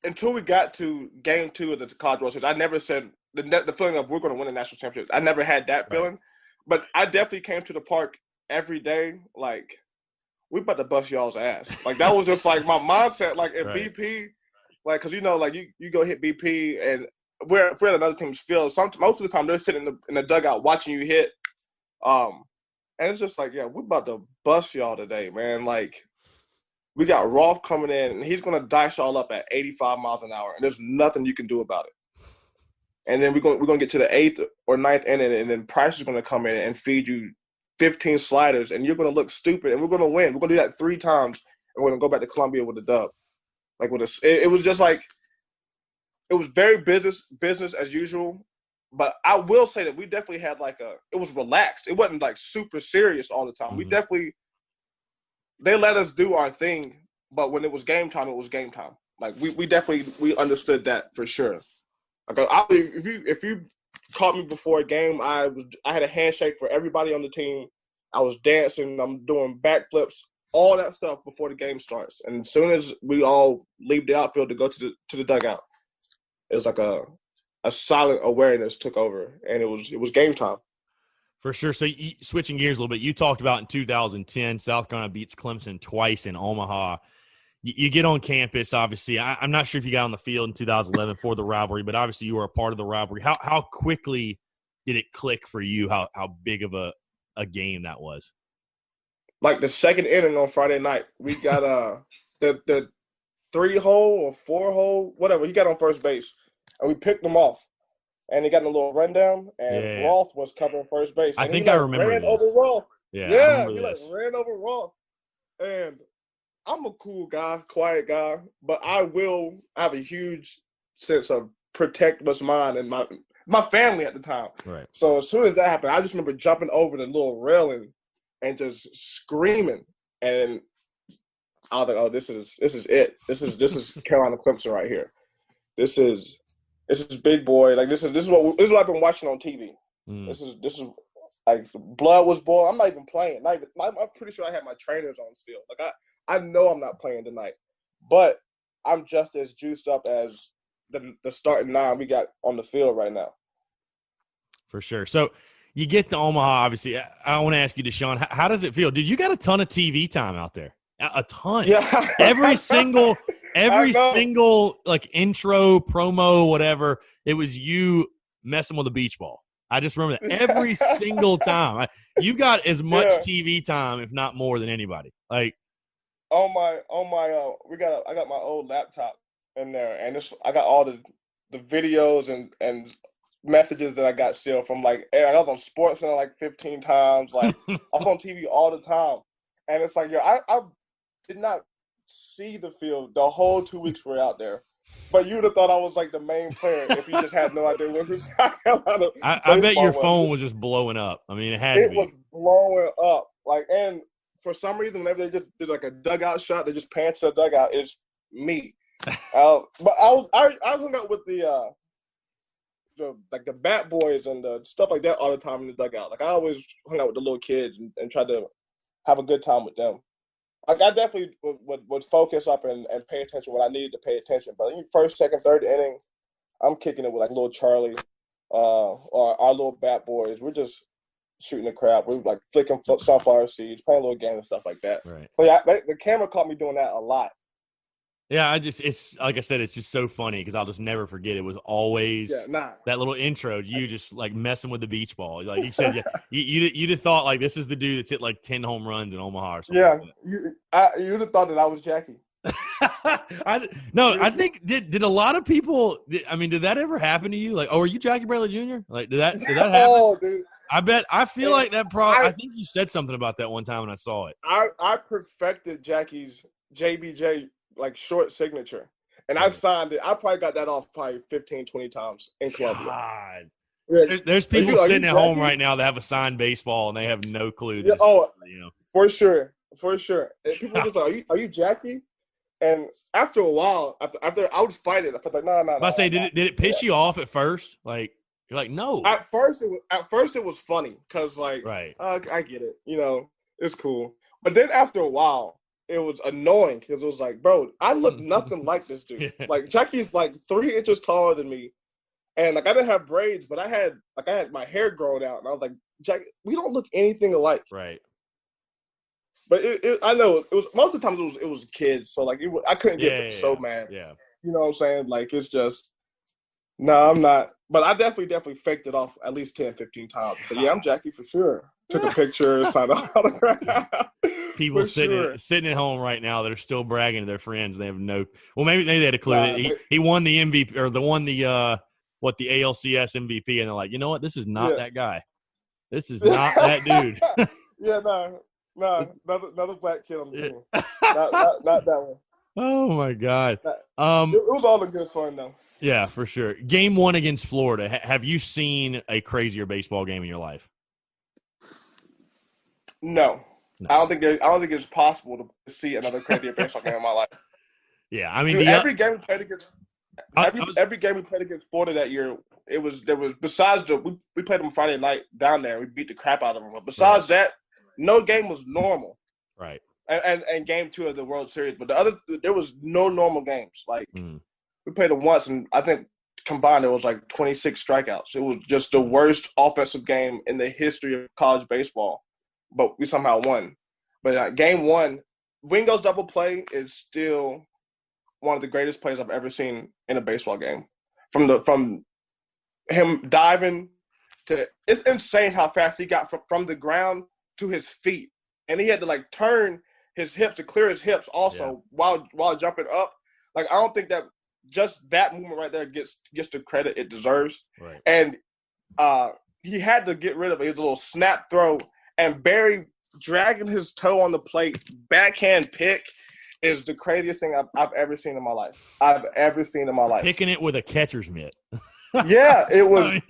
until we got to game 2 of the College World Series, I never said the feeling of we're going to win a national championship. I never had that feeling. But I definitely came to the park every day like, we about to bust y'all's ass. Like, that was just, like, my mindset. Like, in BP, like, because, like, you go hit BP, and we're at another team's field. Most of the time, they're sitting in the dugout watching you hit. And it's just like, yeah, we're about to bust y'all today, man. Like, we got Rolf coming in, and he's going to dice y'all up at 85 miles an hour, and there's nothing you can do about it. And then we're going to get to the 8th or 9th inning, and then Price is going to come in and feed you 15 sliders, and you're going to look stupid, and we're going to win. We're going to do that 3 times, and we're going to go back to Columbia with a dub. Like, it was just like – it was very business as usual. But I will say that we definitely had it was relaxed. It wasn't like super serious all the time. Mm-hmm. We definitely – they let us do our thing, but when it was game time, it was game time. Like, we definitely understood that for sure. Like, if you caught me before a game, I had a handshake for everybody on the team. I was dancing, I'm doing backflips, all that stuff before the game starts. And as soon as we all leave the outfield to go to the dugout, it was like a silent awareness took over, and it was game time. For sure. So, switching gears a little bit, you talked about in 2010, South Carolina beats Clemson twice in Omaha. You get on campus, obviously. I'm not sure if you got on the field in 2011 for the rivalry, but obviously you were a part of the rivalry. How quickly did it click for you how big of a game that was? Like, the second inning on Friday night, we got the 3-hole or 4-hole, whatever. He got on first base, and we picked him off. And he got in a little rundown, and Roth was covering first base. And I think I remember ran this. over Roth. Yeah, he ran over Roth. And I'm a cool guy, quiet guy, but I have a huge sense of protect what's mine and my family at the time. Right. So as soon as that happened, I just remember jumping over the little railing and just screaming. And I was like, "Oh, this is it. This is Carolina Clemson right here. This is big boy. Like, this is what I've been watching on TV. This is like, blood was boiling. I'm not even playing. I'm pretty sure I had my trainers on still. Like, I know I'm not playing tonight, but I'm just as juiced up as the starting 9 we got on the field right now. For sure. So you get to Omaha, obviously. I want to ask you, DeSean, how does it feel? Did you got a ton of TV time out there? A ton. Yeah. Every single like intro, promo, whatever, it was you messing with a beach ball. I just remember that every single time. You got as much TV time, if not more, than anybody. Like, I got my old laptop in there, and I got all the videos and messages that I got still from, like, I was on SportsCenter like 15 times. Like, I was on TV all the time, and it's like, I did not see the field the whole 2 weeks we were out there. But you'd have thought I was like the main player if you just had no idea what was South Carolina. I bet your phone was just blowing up. I mean, it was blowing up. Like, and for some reason, whenever they just did like a dugout shot, they just pants the dugout. It's me. But I hung out with the bat boys and the stuff like that all the time in the dugout. Like, I always hung out with the little kids and tried to have a good time with them. Like, I definitely would focus up and pay attention when I needed to pay attention. But first, second, third inning, I'm kicking it with, like, little Charlie or our little bat boys. We're just shooting the crap. We're, like, flicking sunflower seeds, playing a little game and stuff like that. Right. So, yeah, the camera caught me doing that a lot. Yeah, it's like I said, it's just so funny because I'll just never forget. It was always that little intro, you just like messing with the beach ball. Like you said, yeah, you'd have thought like this is the dude that's hit like 10 home runs in Omaha or something. Yeah, you'd have thought that I was Jackie. I think did a lot of people. Did that ever happen to you? Like, oh, are you Jackie Bradley Jr.? Like, did that happen? Oh, dude. I feel like that I think you said something about that one time when I saw it. I perfected Jackie's JBJ like short signature, and I signed it. I probably got that off probably 15, 20 times in Columbia. God. There's people sitting at home right now that have a signed baseball and they have no clue. For sure. And people just like, are you Jackie? And after a while, after I would fight it. I felt like, no. I say, did it piss you off at first? Like you're like, no. At first it was funny because like, right. I get it. It's cool. But then after a while, it was annoying because it was like, bro, I look nothing like this dude. Yeah. Like Jackie's like 3 inches taller than me, and like I didn't have braids, but I had my hair grown out, and I was like, Jackie, we don't look anything alike. Right. But I know it was most of the times it was kids, so like I couldn't get so mad. Yeah. You know what I'm saying? Like it's just no, I'm not. But I definitely faked it off at least 10, 15 times. But yeah, I'm Jackie for sure. Took a picture, signed an autograph. People sitting at home right now that are still bragging to their friends. They have maybe they had a clue. He won the MVP or the ALCS MVP, and they're like, you know what? This is not that guy. This is not that dude. Yeah, no, another black kid on the team. Not that one. Oh my God. It was all in good fun though. Yeah, for sure. Game 1 against Florida. Have you seen a crazier baseball game in your life? No. I don't think it's possible to see another crazier baseball game in my life. Yeah, I mean, every game we played against every game we played against Florida that year, there was besides we played them Friday night down there. We beat the crap out of them. But besides that, no game was normal. Right. And game 2 of the World Series, but there was no normal games. Like we played them once, and I think combined it was like 26 strikeouts. It was just the worst offensive game in the history of college baseball. But we somehow won. But game 1, Wingo's double play is still one of the greatest plays I've ever seen in a baseball game. From him diving to – it's insane how fast he got from the ground to his feet. And he had to, like, turn his hips to clear his hips also while jumping up. Like, I don't think that just that movement right there gets the credit it deserves. Right. And he had to get rid of it. It was a little snap throw. And Barry dragging his toe on the plate, backhand pick, is the craziest thing I've ever seen in my life. Picking it with a catcher's mitt. Yeah, it was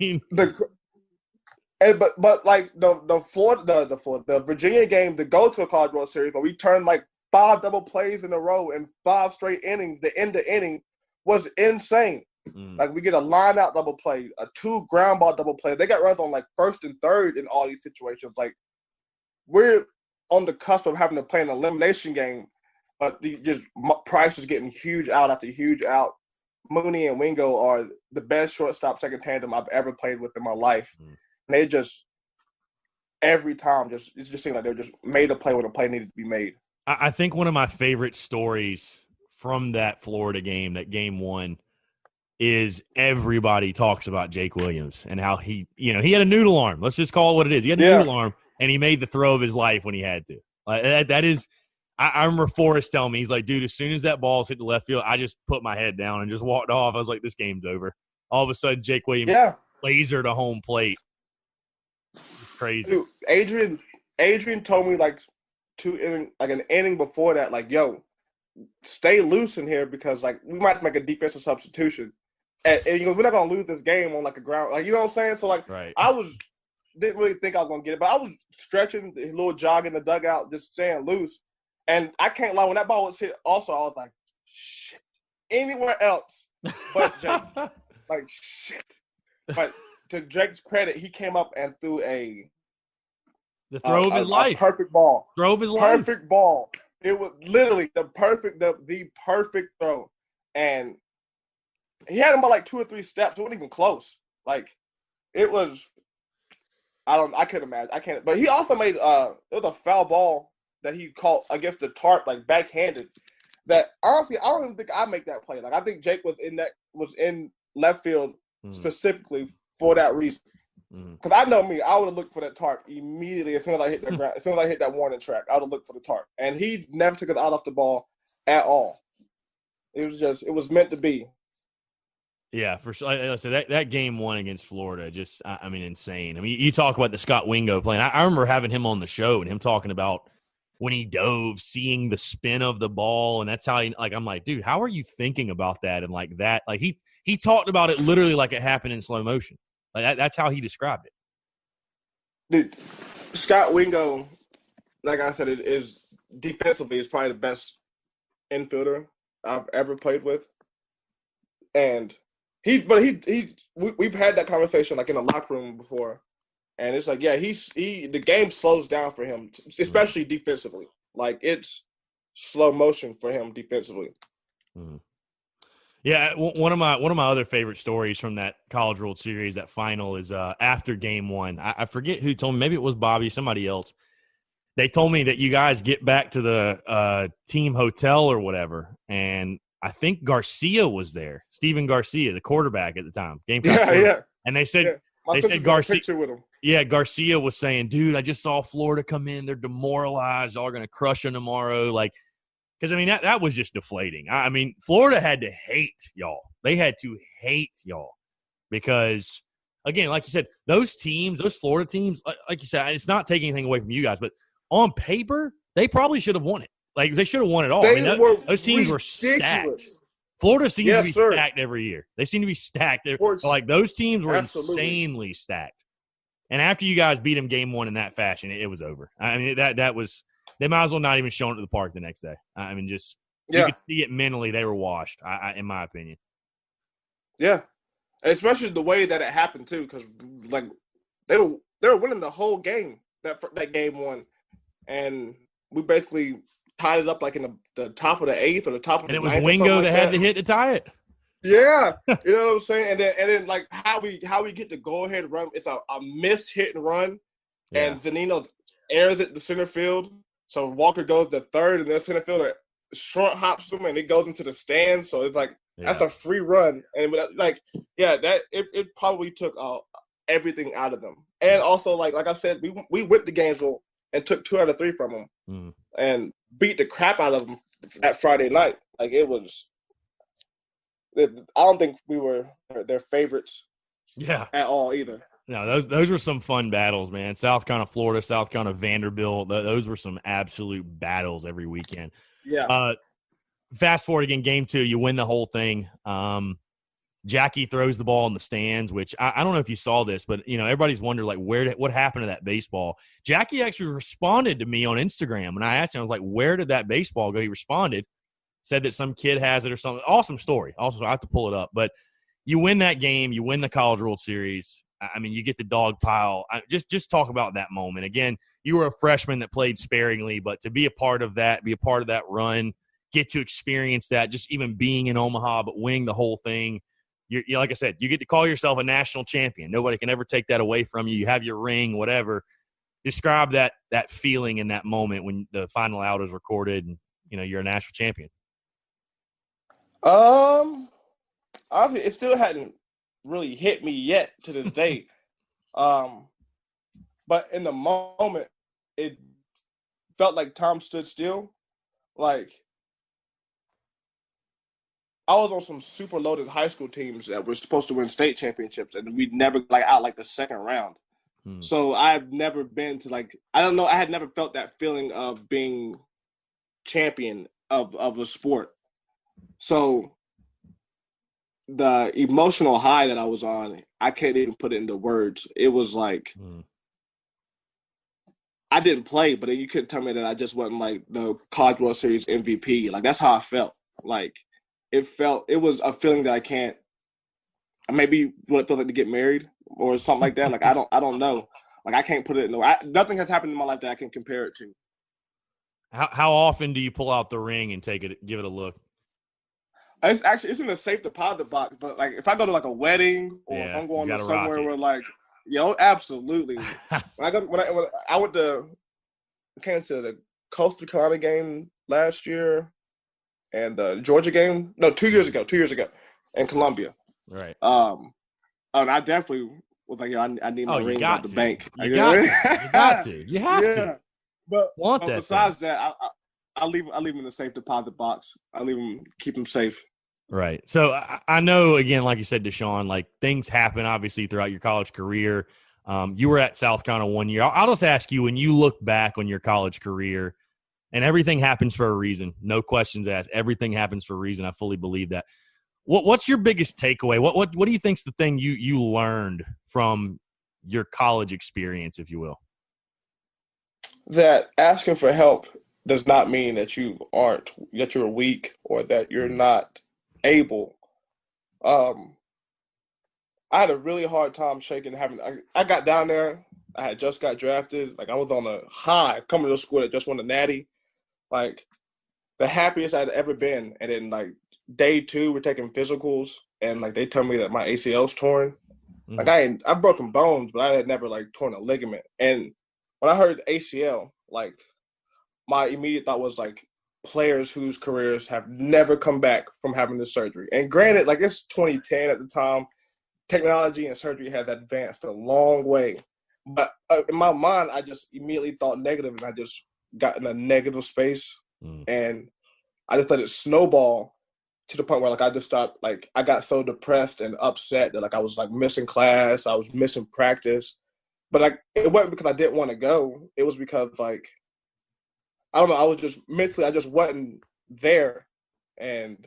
but like the Virginia game, the go to a College World Series, where we turned like 5 double plays in a row in 5 straight innings. The end of inning was insane. Like we get a line out double play, a 2 ground ball double play. They got runs on like 1st and 3rd in all these situations. Like we're on the cusp of having to play an elimination game, but Price is getting huge out after huge out. Mooney and Wingo are the best shortstop second tandem I've ever played with in my life. And they just every time it just seemed like they just made a play when a play needed to be made. I think one of my favorite stories from that Florida game, that game 1, is everybody talks about Jake Williams and how he had a noodle arm. Let's just call it what it is. He had a noodle arm, and he made the throw of his life when he had to. Like that is – I remember Forrest telling me, he's like, dude, as soon as that ball's hit the left field, I just put my head down and just walked off. I was like, this game's over. All of a sudden, Jake Williams lasered to home plate. It's crazy. Dude, Adrian told me like an inning before that, like, yo, stay loose in here because like we might make a defensive substitution. And we're not gonna lose this game on like a ground, like, you know what I'm saying? So like, right. Didn't really think I was gonna get it, but I was stretching, a little jog in the dugout, just staying loose. And I can't lie, when that ball was hit, also I was like, shit. Anywhere else but Jake, like shit. But to Jake's credit, he came up and threw the throw of his life, perfect ball, perfect ball. It was literally the perfect throw, and he had him by like 2 or 3 steps. It wasn't even close. Like it was. I couldn't imagine. I can't. But he also made it was a foul ball that he caught against the tarp, like backhanded, that honestly, I don't even think I make that play. Like I think Jake was in left field specifically for that reason. Because I know me, I would have looked for that tarp immediately as soon as I hit that ground, as soon as I hit that warning track. I would have looked for the tarp, and he never took his eye off the ball at all. It was meant to be. Yeah, for sure. Like I said, that game one against Florida, just I mean, insane. I mean, you talk about the Scott Wingo playing. I remember having him on the show and him talking about when he dove, seeing the spin of the ball, and that's how he like. I'm like, dude, how are you thinking about that? And like that, like he talked about it literally like it happened in slow motion. Like that's how he described it. Dude, Scott Wingo, like I said, is defensively is probably the best infielder I've ever played with, and we've had that conversation like in the locker room before, and it's like the game slows down for him, especially defensively. Like it's slow motion for him defensively. Yeah, one of my other favorite stories from that College World Series, that final, is after game one. I forget who told me. Maybe it was Bobby, somebody else. They told me that you guys get back to the team hotel or whatever, and I think Garcia was there. Steven Garcia, the quarterback at the time. Yeah. And they said Garcia with him. Yeah, Garcia was saying, dude, I just saw Florida come in. They're demoralized. Y'all are going to crush them tomorrow. Like, because, I mean, that was just deflating. I mean, Florida had to hate y'all. They had to hate y'all because, again, like you said, those Florida teams, like you said, it's not taking anything away from you guys, but on paper, they probably should have won it. Like, they should have won it all. Those teams were stacked. Florida seems to be stacked every year. They seem to be stacked. Like, those teams were insanely stacked. And after you guys beat them game one in that fashion, it was over. I mean, that was – they might as well not even show it to the park the next day. I mean, you could see it mentally. They were washed, in my opinion. Yeah, especially the way that it happened too, because like they were winning the whole game that game one, and we basically tied it up like in the top of the eighth or the top of the ninth. And it was Wingo that had to hit to tie it. Yeah, you know what I'm saying. And then like how we get the go ahead run. It's a missed hit and run, and Zanino airs it to center field. So Walker goes to third, and then center fielder short hops him, and it goes into the stands. So it's like that's a free run, and like it probably took everything out of them. And also like I said, we went to Gainesville and took 2 out of 3 from them, and beat the crap out of them that Friday night. Like it was, I don't think we were their favorites, at all either. No, those were some fun battles, man. South Carolina, Florida, South Carolina, Vanderbilt. Those were some absolute battles every weekend. Yeah. Fast forward again, game 2, you win the whole thing. Jackie throws the ball in the stands, which I don't know if you saw this, but you know everybody's wondered like what happened to that baseball. Jackie actually responded to me on Instagram when I asked him. I was like, "Where did that baseball go?" He responded, said that some kid has it or something. Awesome story. Also, I have to pull it up, but you win that game. You win the College World Series. I mean, you get the dog pile. Just talk about that moment. Again, you were a freshman that played sparingly, but to be a part of that, run, get to experience that, just even being in Omaha, but winning the whole thing. You like I said, you get to call yourself a national champion. Nobody can ever take that away from you. You have your ring, whatever. Describe that feeling in that moment when the final out is recorded and, you know, you're a national champion. Honestly, it still hadn't really hit me yet to this day. But in the moment, it felt like time stood still. Like, I was on some super loaded high school teams that were supposed to win state championships, and we never out the second round. So I've never been to I don't know. I had never felt that feeling of being champion of a sport. So the emotional high that I was on, I can't even put it into words. It was like I didn't play, but you couldn't tell me that I just wasn't like the College World Series MVP. Like that's how I felt. Like it was a feeling that I can't. Maybe what it feels like to get married or something like that. Like I don't know. Like I can't put it in. Nothing has happened in my life that I can compare it to. How often do you pull out the ring and give it a look? It's in a safe deposit box, but like if I go to like a wedding or if I'm going to somewhere where absolutely. when I came to the Coastal Carolina game last year, and the Georgia game. No, 2 years ago in Columbia. Right. And I definitely was like, I need my rings out the bank. You got to. You have to. But that besides that, I leave them in the safe deposit box. I keep them safe. Right. So I know, again, like you said, DeSean, like things happen obviously throughout your college career. You were at South Carolina 1 year. I'll just ask you, when you look back on your college career, and everything happens for a reason, no questions asked. Everything happens for a reason. I fully believe that. What's your biggest takeaway? What do you think's the thing you learned from your college experience, if you will? That asking for help does not mean that you're weak or that you're not able. I had a really hard time I got down there. I had just got drafted. Like, I was on a high coming to a school that just won a natty. Like, the happiest I'd ever been. And then, like, day 2, we're taking physicals, and like they tell me that my ACL's torn. Mm-hmm. Like, I've broken bones, but I had never like torn a ligament. And when I heard ACL, like, my immediate thought was like players whose careers have never come back from having this surgery. And granted, like, it's 2010 at the time, technology and surgery had advanced a long way. But in my mind, I just immediately thought negative, and I just got in a negative space, and I just let it snowball to the point where, like, I just thought, like, I got so depressed and upset that, like, I was, like, missing class. I was missing practice. But, like, it wasn't because I didn't want to go. It was because, like, I don't know, I was just mentally, I just wasn't there. And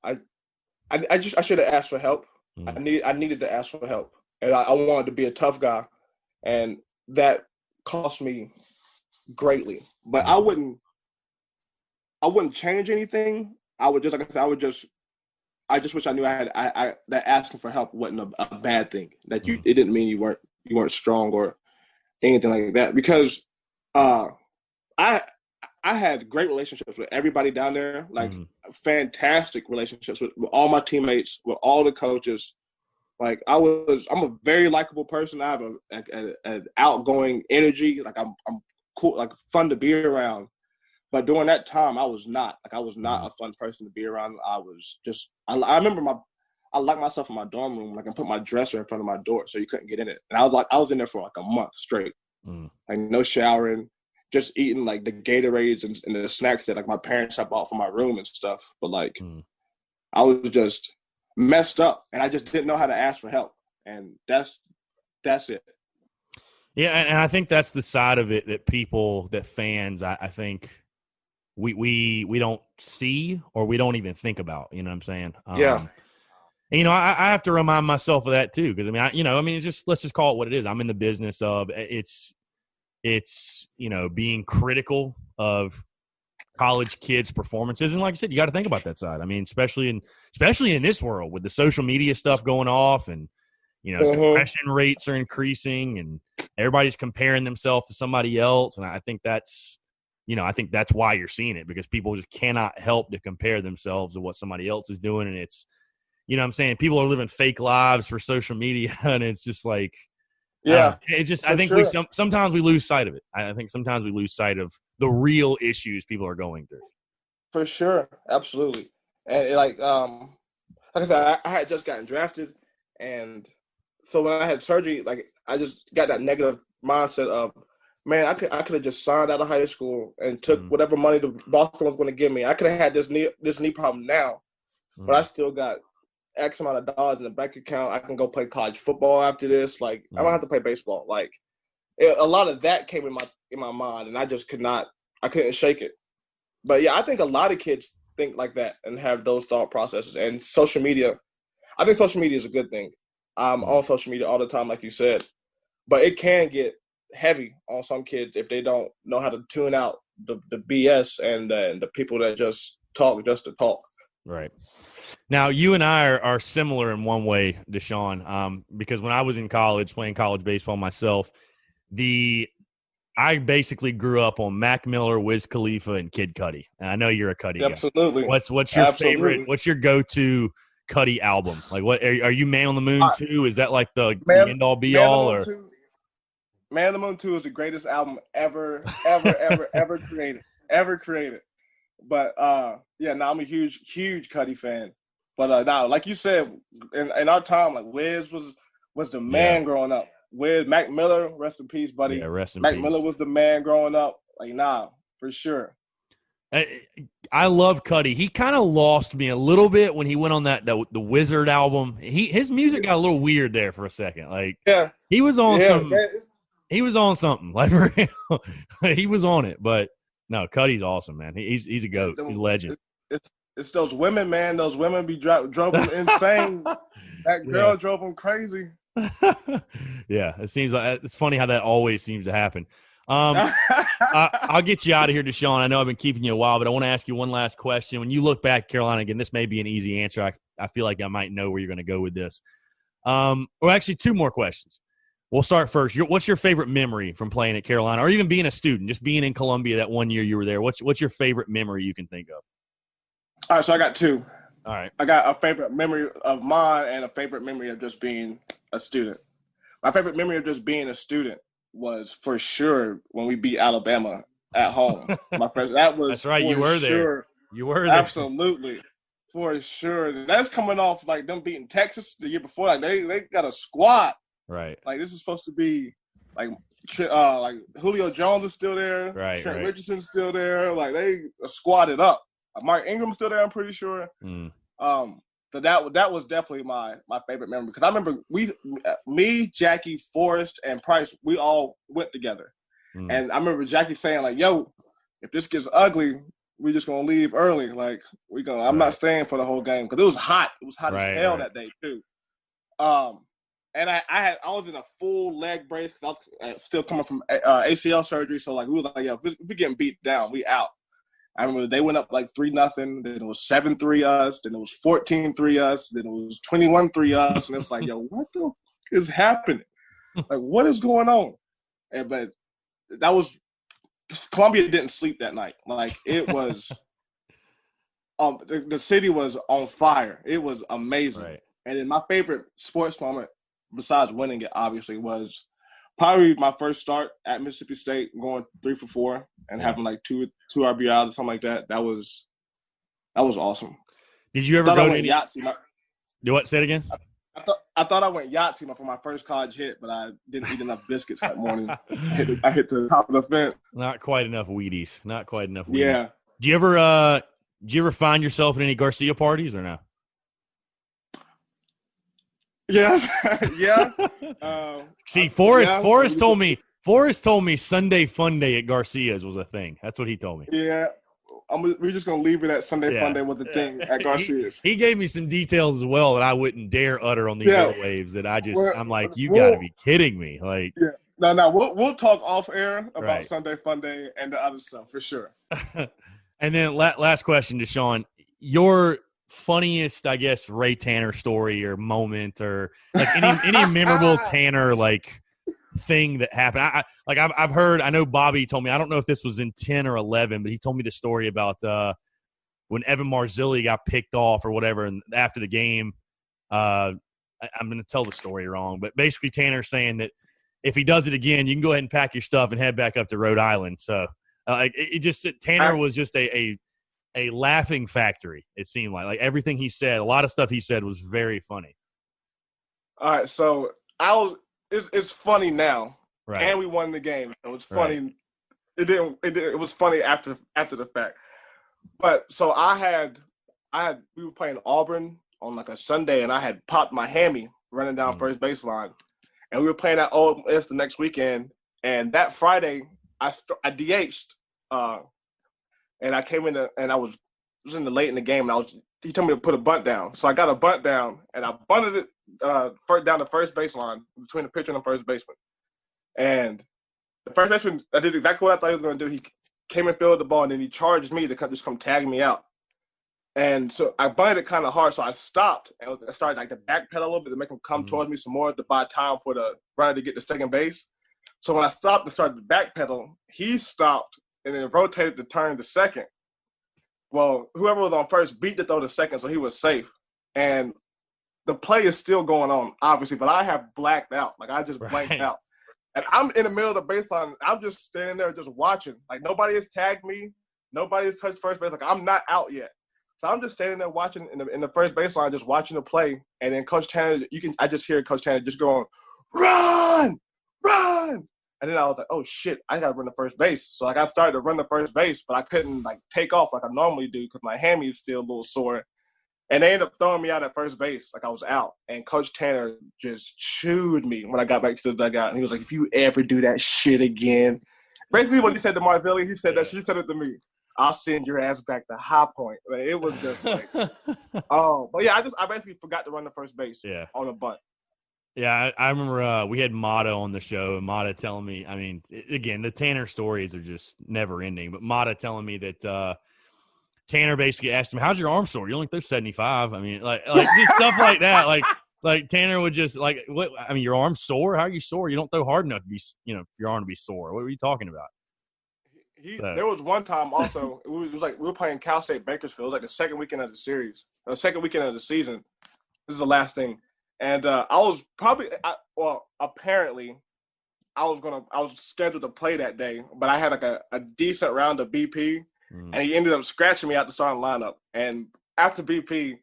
I should have asked for help. I needed to ask for help. And I wanted to be a tough guy. And that cost me greatly. But I wouldn't change anything. I would just, like I said, I just wish I knew I that asking for help wasn't a bad thing. That it didn't mean you weren't strong or anything like that. Because I had great relationships with everybody down there, like fantastic relationships with all my teammates, with all the coaches. Like, I'm a very likable person. I have an outgoing energy. Like, I'm cool, like fun to be around. But during that time, I was not a fun person to be around. I was just, I remember I locked myself in my dorm room, like, I put my dresser in front of my door so you couldn't get in it. And I was in there for like a month straight, like no showering, just eating like the Gatorades and the snacks that like my parents had bought for my room and stuff. But like, I was just messed up, and I just didn't know how to ask for help. And that's it. Yeah, and I think that's the side of it that fans, I think we don't see, or we don't even think about. You know what I'm saying? Yeah. And, you know, I have to remind myself of that too, because it's just, let's just call it what it is. I'm in the business of it's being critical of college kids' performances, and like I said, you got to think about that side. I mean, especially in this world with the social media stuff going off, and depression rates are increasing, and everybody's comparing themselves to somebody else, and I think that's why you're seeing it, because people just cannot help to compare themselves to what somebody else is doing, and it's, what I'm saying, people are living fake lives for social media, and it's just like, yeah, I think we sometimes we lose sight of it. I think sometimes we lose sight of the real issues people are going through. For sure, absolutely. And like I said, I had just gotten drafted, and so when I had surgery, like, I just got that negative mindset of, man, I could have just signed out of high school and took whatever money the Boston was going to give me. I could have had this knee problem now, but I still got X amount of dollars in the bank account. I can go play college football after this. Like, I don't have to play baseball. Like, a lot of that came in my mind, and I just I couldn't shake it. But yeah, I think a lot of kids think like that and have those thought processes. And social media, I think social media is a good thing. I'm on social media all the time, like you said, but it can get heavy on some kids if they don't know how to tune out the BS and the people that just talk just to talk. Right. Now, you and I are similar in one way, DeSean, because when I was in college, playing college baseball myself, I basically grew up on Mac Miller, Wiz Khalifa, and Kid Cudi. And I know you're a Cudi guy. Absolutely. What's your favorite? What's your go-to Cudi album? Like, what are you Man on the Moon 2? Is that like the end-all be-all? Or Man on the Moon 2 is the greatest album ever created. Ever created. But I'm a huge Cuddy fan. But now, like you said, in our time, like Wiz was the man growing up. Wiz, Mac Miller, rest in peace, buddy. Yeah, rest in Mac peace. Miller was the man growing up. Like, for sure. I love Cuddy. He kind of lost me a little bit when he went on the Wizard album. His music got a little weird there for a second. Like, he was on he was on something. Like, for real. He was on it. But no, Cuddy's awesome, man. He's a goat. He's a legend. It's those women, man. Those women drove him insane. That girl drove him crazy. Yeah, it seems like it's funny how that always seems to happen. I'll get you out of here, DeSean. I know I've been keeping you a while, but I want to ask you one last question. When you look back, Carolina, again, this may be an easy answer. I feel like I might know where you're going to go with this. Or actually, two more questions. We'll start first. What's your favorite memory from playing at Carolina, or even being a student, just being in Columbia that one year you were there? What's your favorite memory you can think of? All right, so I got two. All right. I got a favorite memory of mine and a favorite memory of just being a student. My favorite memory of just being a student was for sure when we beat Alabama at home. That's right. You were there. You were there. Absolutely. For sure. That's coming off like them beating Texas the year before. Like they got a squad. Right. Like this is supposed to be like Julio Jones is still there. Right. Trent Richardson's still there. Like they squatted up. Mark Ingram's still there, I'm pretty sure. So that was definitely my favorite memory because I remember me, Jackie, Forrest, and Price, we all went together, and I remember Jackie saying like, "Yo, if this gets ugly, we're just gonna leave early. Like I'm not staying for the whole game because it was hot. It was hot as hell that day too. And I was in a full leg brace because I was still coming from ACL surgery. So like we was like, "Yo, if we're getting beat down, we out." I remember they went up like 3-0, then it was 7-3 us, then it was 14-3 us, then it was 21-3 us, and it's like, yo, what the fuck is happening? Like, what is going on? But that was Columbia didn't sleep that night. Like it was, the city was on fire. It was amazing. Right. And then my favorite sports moment, besides winning it, obviously, was probably my first start at Mississippi State, going 3 for 4 and having like two RBIs or something like that. That was awesome. Did you ever go to any Yahtzee? Do what? Say it again. I thought I went Yahtzee for my first college hit, but I didn't eat enough biscuits that morning. I hit the top of the fence. Not quite enough Wheaties. Yeah. Do you ever find yourself at any Garcia parties or no? Yes. Yeah. See, Forrest told me Sunday Fun Day at Garcia's was a thing. That's what he told me. Yeah. We're just going to leave it at Sunday Fun Day was the thing at Garcia's. He gave me some details as well that I wouldn't dare utter on these airwaves that I'm like, you got to be kidding me. Like, yeah. No, we'll talk off air about Sunday Fun Day and the other stuff for sure. And then last question, DeSean, your funniest, I guess, Ray Tanner story or moment or like any memorable Tanner like thing that happened. I've heard, I know Bobby told me, I don't know if this was in 10 or 11, but he told me the story about when Evan Marzilli got picked off or whatever, and after the game, I'm going to tell the story wrong, but basically Tanner saying that if he does it again, you can go ahead and pack your stuff and head back up to Rhode Island. So Tanner was just a laughing factory. It seemed like everything he said, a lot of stuff he said was very funny. All right, so it's funny now, and we won the game. So it's funny. Right. It was funny after the fact. But so we were playing Auburn on like a Sunday, and I had popped my hammy running down first baseline, and we were playing at Ole Miss the next weekend. And that Friday, I DH'd, and I came in and I was in the late in the game, and he told me to put a bunt down. So I got a bunt down, and I bunted it down the first baseline between the pitcher and the first baseman. And the first baseman, I did exactly what I thought he was going to do. He came and fielded the ball, and then he charged me to come tag me out. And so I bunted it kind of hard, so I stopped, and I started like to backpedal a little bit to make him come towards me some more to buy time for the runner to get to second base. So when I stopped and started to backpedal, he stopped and then rotated to turn to second. Well, whoever was on first beat the throw to second, so he was safe. And the play is still going on, obviously, but I have blacked out. Like, I just blanked out. And I'm in the middle of the baseline. I'm just standing there just watching. Like, nobody has tagged me. Nobody's touched first base. Like, I'm not out yet. So I'm just standing there watching in the first baseline, just watching the play. And then Coach Tanner, I just hear Coach Tanner just going, run, run. And then I was like, oh, shit, I got to run the first base. So, like, I started to run the first base, but I couldn't, like, take off like I normally do because my hammy is still a little sore. And they ended up throwing me out at first base like I was out. And Coach Tanner just chewed me when I got back to the dugout. And he was like, if you ever do that shit again. Basically what he said to Marvelli, he said that she said it to me. I'll send your ass back to High Point. Like, it was just like, oh. But, yeah, I basically forgot to run the first base on a bunt. Yeah, I remember we had Mata on the show, and Mata telling me, I mean, again, the Tanner stories are just never ending, but Mata telling me that Tanner basically asked him, how's your arm sore? You only throw 75. I mean, like just stuff like that. Like Tanner would just like, what? I mean, your arm's sore? How are you sore? You don't throw hard enough to be, for your arm to be sore. What were you talking about? There was one time also, it was like we were playing Cal State Bakersfield. It was like the second weekend of the series, the second weekend of the season. This is the last thing. And I was apparently I was scheduled to play that day, but I had like a decent round of BP, and he ended up scratching me out the starting lineup. And after BP,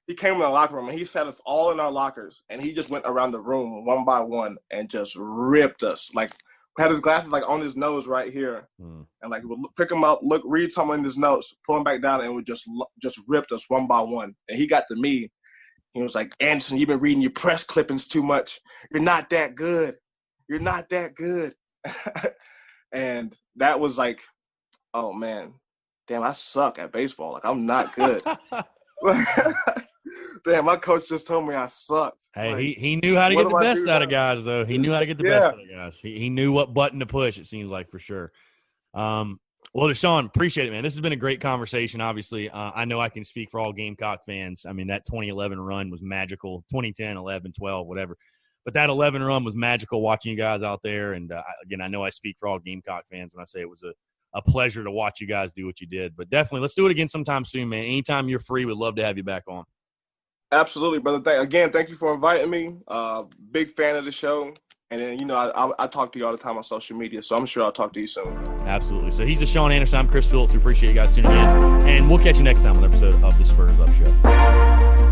he came in the locker room and he sat us all in our lockers, and he just went around the room one by one and just ripped us. Like, had his glasses like on his nose right here, and like he would pick him up, read something in his notes, pull him back down, and would just ripped us one by one. And he got to me. He was like, Anderson, you've been reading your press clippings too much. You're not that good. You're not that good. And that was like, oh, man, damn, I suck at baseball. Like, I'm not good. Damn, my coach just told me I sucked. Hey, like, he knew how to get the best out of guys, though. He knew how to get the best out of guys. He knew what button to push, it seems like, for sure. Well, DeSean, appreciate it, man. This has been a great conversation, obviously. I know I can speak for all Gamecock fans. I mean, that 2011 run was magical. 2010, 11, 12, whatever. But that 11 run was magical watching you guys out there. And, again, I know I speak for all Gamecock fans when I say it was a pleasure to watch you guys do what you did. But definitely, let's do it again sometime soon, man. Anytime you're free, we'd love to have you back on. Absolutely, brother. Thank you for inviting me. Big fan of the show. And then, I talk to you all the time on social media, so I'm sure I'll talk to you soon. Absolutely. So he's DeSean Anderson. I'm Chris Phillips. We appreciate you guys tuning in. And we'll catch you next time on an episode of the Spurs Up Show.